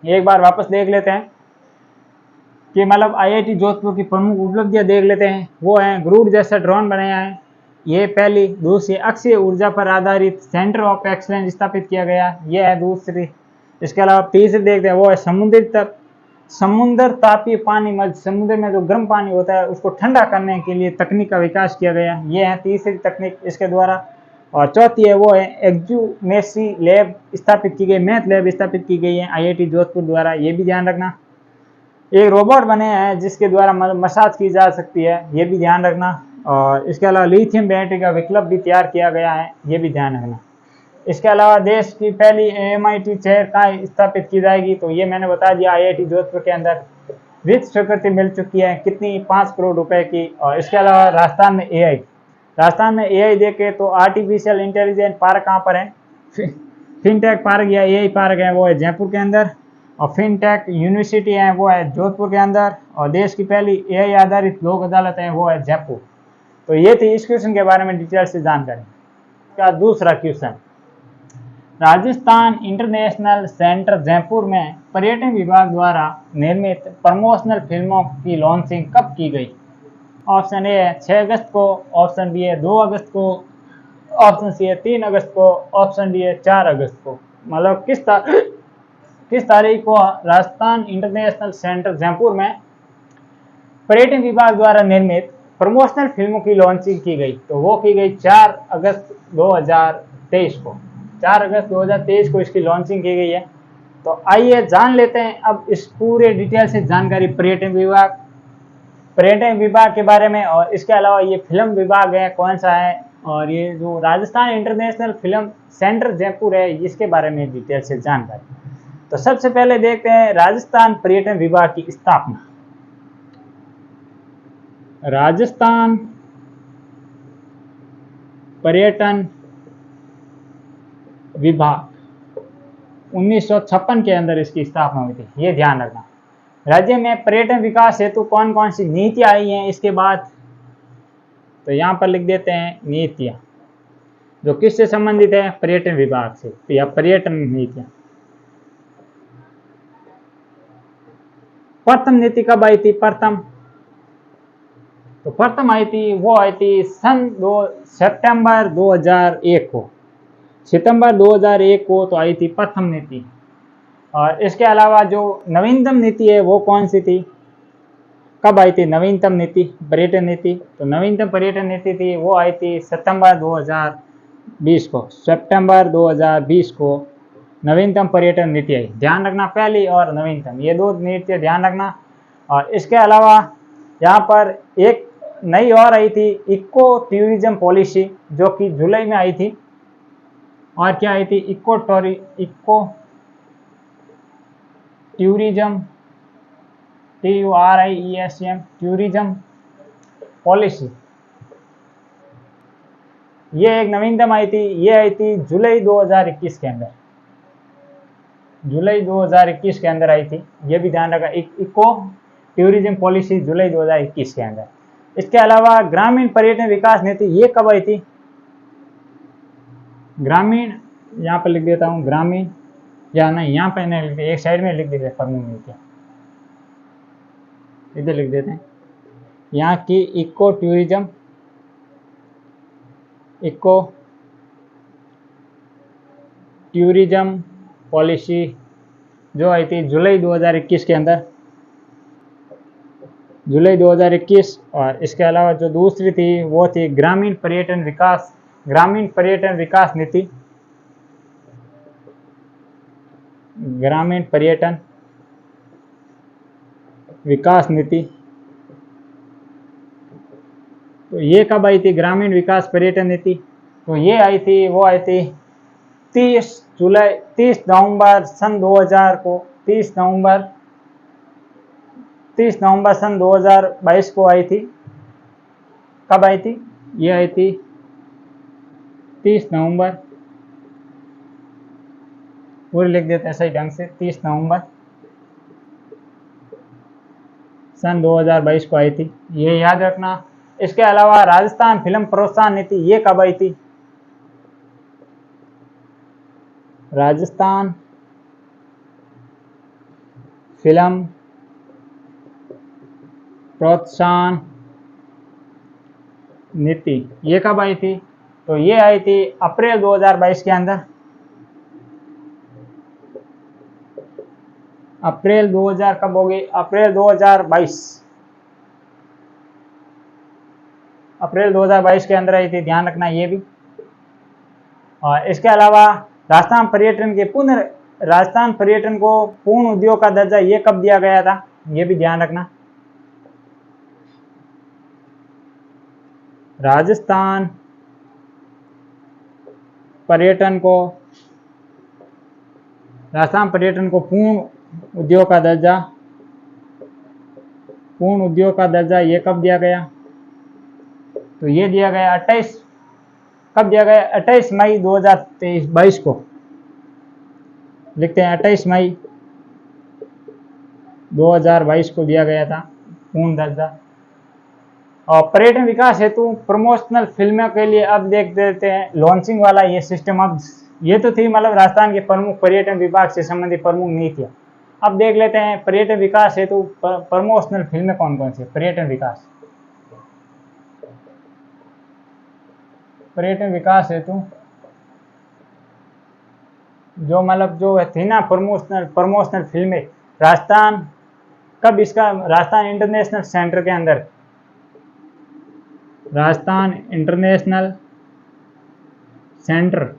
एक बार वापस देख लेते हैं कि मतलब आईआईटी जोधपुर की प्रमुख उपलब्धियां देख लेते हैं। वो है गुरूड जैसा ड्रोन बनाया है, ये पहली। दूसरी, अक्षय ऊर्जा पर आधारित सेंटर ऑफ एक्सलेंस स्थापित किया गया, ये है दूसरी। इसके अलावा तीसरी देखते हैं, वो है समुद्र तापीय पानी, मतलब समुद्र में जो गर्म पानी होता है उसको ठंडा करने के लिए तकनीक का विकास किया गया, ये है तीसरी तकनीक इसके द्वारा। और चौथी है वो है एक्जुमेसी लैब स्थापित की गई, मैथ लैब स्थापित की गई है आईआईटी जोधपुर द्वारा, ये भी ध्यान रखना। एक रोबोट बने हैं जिसके द्वारा मसाज की जा सकती है, ये भी ध्यान रखना। और इसके अलावा लिथियम बैटरी का विकल्प भी तैयार किया गया है, ये भी ध्यान रखना। इसके अलावा देश की पहली एमआईटी चेयर कहाँ स्थापित की जाएगी, तो ये मैंने बता दिया आईआईटी जोधपुर के अंदर। वित्त स्वीकृति मिल चुकी है कितनी, 5 करोड़ रुपए की। और इसके अलावा राजस्थान में एआई देखे तो आर्टिफिशियल इंटेलिजेंस पार्क कहाँ पर है, फिनटेक पार्क या एआई पार्क है वो है जयपुर के अंदर। और फिनटेक यूनिवर्सिटी है वो है जोधपुर के अंदर। और देश की पहली एआई आधारित लोक अदालत है वो है जयपुर। तो ये थी इस क्वेश्चन के बारे में डिटेल से जानकारी। का दूसरा question, Rajasthan international centre Jaipur में पर्यटन विभाग द्वारा निर्मित प्रमोशनल फिल्मों की लॉन्चिंग कब की गई। ऑप्शन ए है 6 अगस्त को, ऑप्शन बी है 2 अगस्त को, ऑप्शन सी है 3 अगस्त को, ऑप्शन डी है 4 अगस्त को। मतलब किस तारीख को राजस्थान इंटरनेशनल सेंटर जयपुर में पर्यटन विभाग द्वारा निर्मित प्रमोशनल फिल्मों की लॉन्चिंग की गई, तो वो की गई 4 अगस्त 2023 को। 4 अगस्त 2023 को इसकी लॉन्चिंग की गई है। तो आइए जान लेते हैं अब इस पूरे डिटेल से जानकारी पर्यटन विभाग के बारे में। और इसके अलावा ये फिल्म विभाग है कौन सा है, और ये जो Rajasthan international film centre Jaipur है इसके बारे में डिटेल से जानकारी। तो सबसे पहले देखते हैं राजस्थान पर्यटन विभाग की स्थापना। राजस्थान पर्यटन विभाग 1956 के अंदर इसकी स्थापना हुई थी, ये ध्यान रखना। राज्य में पर्यटन विकास हेतु कौन कौन सी नीतियां आई हैं इसके बाद, तो यहाँ पर लिख देते हैं नीतियां जो किससे संबंधित है, पर्यटन विभाग से, या पर्यटन नीतियां। प्रथम नीति कब आई थी, तो प्रथम आई थी सन सितंबर 2001 को, सितंबर 2001 को तो आई थी प्रथम नीति। और इसके अलावा जो नवीनतम नीति है वो कौन सी थी, कब आई थी नवीनतम नीति पर्यटन नीति, तो नवीनतम पर्यटन नीति थी वो आई थी सितंबर 2013 20 को, सितंबर 2020 को नवीनतम पर्यटन नीति आई। ध्यान रखना, पहली और नवीनतम, ये दो नीति ध्यान रखना। और इसके अलावा यहाँ पर एक नई और आई थी, इको टूरिज्म पॉलिसी, जो कि जुलाई में आई थी। और क्या आई थी? Eco tourism, TURIESM, tourism policy. ये एक नवीनतम आई थी, ये आई थी जुलाई 2021 के अंदर, जुलाई 2021 के अंदर आई थी। ये भी ध्यान रखा, इको टूरिज्म पॉलिसी जुलाई 2021 के अंदर। इसके अलावा ग्रामीण पर्यटन विकास नीति, ये कब आई थी? ग्रामीण, यहाँ पर लिख देता हूँ ग्रामीण, या नहीं यहाँ पे नहीं लिख दे, एक साइड में लिख देते प्रमुख नीतियाँ, इधर लिख देते हैं। यहाँ की इको टूरिज्म पॉलिसी जो आई थी जुलाई 2021 के अंदर, जुलाई 2021। और इसके अलावा जो दूसरी थी वो थी ग्रामीण पर्यटन विकास नीति, ग्रामीण पर्यटन विकास नीति। तो ये कब आई थी ग्रामीण विकास पर्यटन नीति? तो ये आई थी, वो आई थी 30 नवंबर सन 2000 को, 30 नवंबर सन 2022 को आई थी। कब आई थी? ये आई थी 30 नवंबर, पूरी लिख देते हैं सही ढंग से, 30 नवंबर सन 2022 को आई थी, ये याद रखना। इसके अलावा राजस्थान फिल्म प्रोत्साहन नीति, ये कब आई थी? राजस्थान फिल्म प्रोत्साहन नीति, ये कब आई थी? तो ये आई थी अप्रैल 2022 के अंदर, अप्रैल 2000 कब होगी? अप्रैल 2022, अप्रैल 2022 के अंदर आई थी, ध्यान रखना ये भी। और इसके अलावा राजस्थान पर्यटन को पूर्ण उद्योग का दर्जा, ये कब दिया गया था? ये भी ध्यान रखना। राजस्थान पर्यटन को पूर्ण उद्योग का दर्जा, ये कब दिया गया? तो ये दिया गया 28, कब दिया गया? 28 मई 2022 को, लिखते हैं 28 मई 2022 को दिया गया था पूर्ण दर्जा। और पर्यटन विकास हेतु प्रमोशनल फिल्मों के लिए अब देख देते हैं लॉन्चिंग वाला ये सिस्टम। अब ये तो थी मतलब राजस्थान के प्रमुख पर्यटन विभाग से संबंधित प्रमुख नीतियाँ। अब देख लेते हैं पर्यटन विकास हेतु प्रमोशनल फिल्में कौन कौन सी। पर्यटन विकास हेतु जो मतलब जो थी ना प्रमोशनल फिल्में, राजस्थान कब इसका, राजस्थान इंटरनेशनल सेंटर के अंदर, राजस्थान इंटरनेशनल सेंटर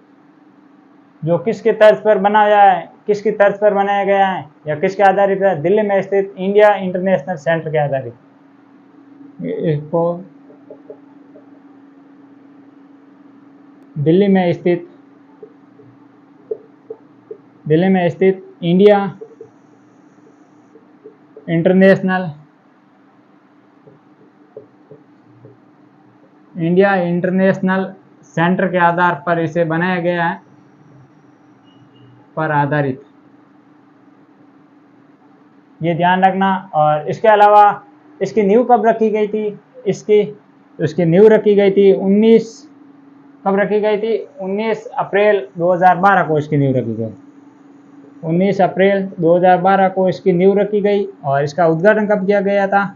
जो किसके तर्ज पर बनाया गया है या किसके आधारित है? दिल्ली में स्थित इंडिया इंटरनेशनल सेंटर के आधारित। इसको दिल्ली में स्थित इंडिया इंटरनेशनल सेंटर के आधार पर इसे बनाया गया है, पर आधारित, ये ध्यान रखना। और इसके अलावा इसकी नींव कब रखी गई थी? इसकी नींव रखी गई थी 19 अप्रैल 2012 को इसकी नींव रखी गई। 19 अप्रैल 2012 को इसकी नींव रखी गई। और इसका उद्घाटन कब किया गया था?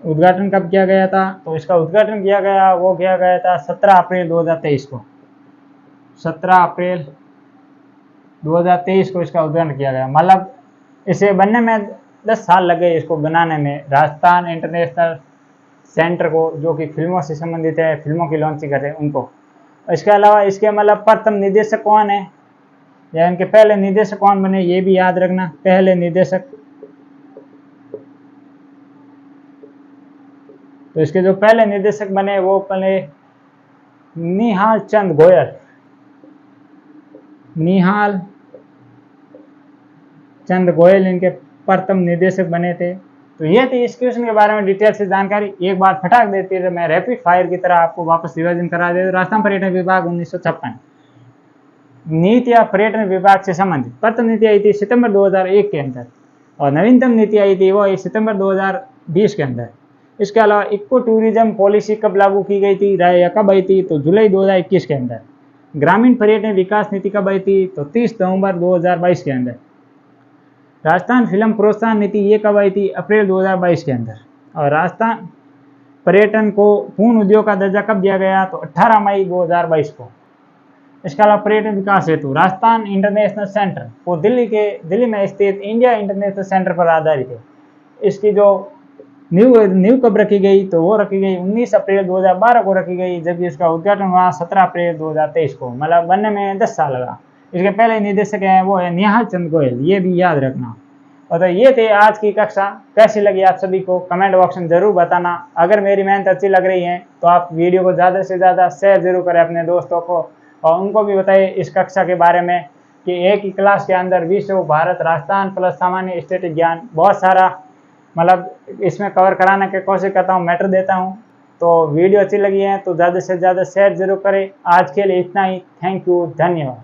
उद्घाटन कब किया गया था? तो इसका उद्घाटन किया गया था 17 अप्रैल 2023 को। 17 अप्रैल 2023 को इसका उद्घाटन किया गया। मतलब इसे बनने में 10 साल लगे, इसको बनाने में। राजस्थान इंटरनेशनल सेंटर को, जो कि फिल्मों से संबंधित है, फिल्मों की लॉन्चिंग करते हैं उनको। इसके अलावा इसके मतलब प्रथम निदेशक कौन है या इनके पहले निदेशक कौन बने, ये भी याद रखना। पहले निदेशक, तो इसके जो पहले निदेशक बने वो बने निहाल चंद गोयल। निहाल चंद गोयल इनके प्रथम निदेशक बने थे। तो ये थी इस क्वेश्चन के बारे में डिटेल से जानकारी। एक बार फटाक देती है, मैं रैपिड फायर की तरह आपको वापस रिविजन करा देता हूं। राजस्थान पर्यटन विभाग 1956। नीतियां पर्यटन विभाग से संबंधित। प्रथम नीति आई थी सितंबर 2001 के अंदर, और नवीनतम नीति आई थी वो सितंबर 2020 के अंदर। इसके अलावा इको टूरिज्म पॉलिसी कब लागू की गई थी या कब आई थी, तो जुलाई 2021 के अंदर। ग्रामीण पर्यटन विकास नीति कब आई थी, तो 30 नवंबर 2022 के अंदर। राजस्थान फिल्म प्रोत्साहन नीति ये कब आई थी, अप्रैल 2022 के अंदर। और राजस्थान पर्यटन को पूर्ण उद्योग का दर्जा कब दिया गया, तो 18 मई 2022 को। इसके अलावा पर्यटन विकास हेतु राजस्थान इंटरनेशनल सेंटर वो दिल्ली में स्थित इंडिया इंटरनेशनल सेंटर पर आधारित है। इसकी जो न्यू कब रखी गई, तो वो रखी गई 19 अप्रैल 2012 को रखी गई, जबकि इसका उद्घाटन हुआ 17 अप्रैल 2023 को, मतलब बनने में 10 साल लगा। इसके पहले निदेशक हैं वो है निहाल चंद गोयल, ये भी याद रखना। और तो ये थे आज की कक्षा। कैसी लगी आप सभी को कमेंट बॉक्स में जरूर बताना। अगर मेरी मेहनत अच्छी लग रही है तो आप वीडियो को ज़्यादा से ज़्यादा शेयर जरूर करें अपने दोस्तों को, और उनको भी बताइए इस कक्षा के बारे में कि एक ही क्लास के अंदर विश्व, भारत, राजस्थान प्लस सामान्य स्टैटिक ज्ञान, बहुत सारा मतलब इसमें कवर कराने की कोशिश करता हूँ, मैटर देता हूँ। तो वीडियो अच्छी लगी है तो ज़्यादा से ज़्यादा शेयर जरूर करें। आज के लिए इतना ही। थैंक यू, धन्यवाद।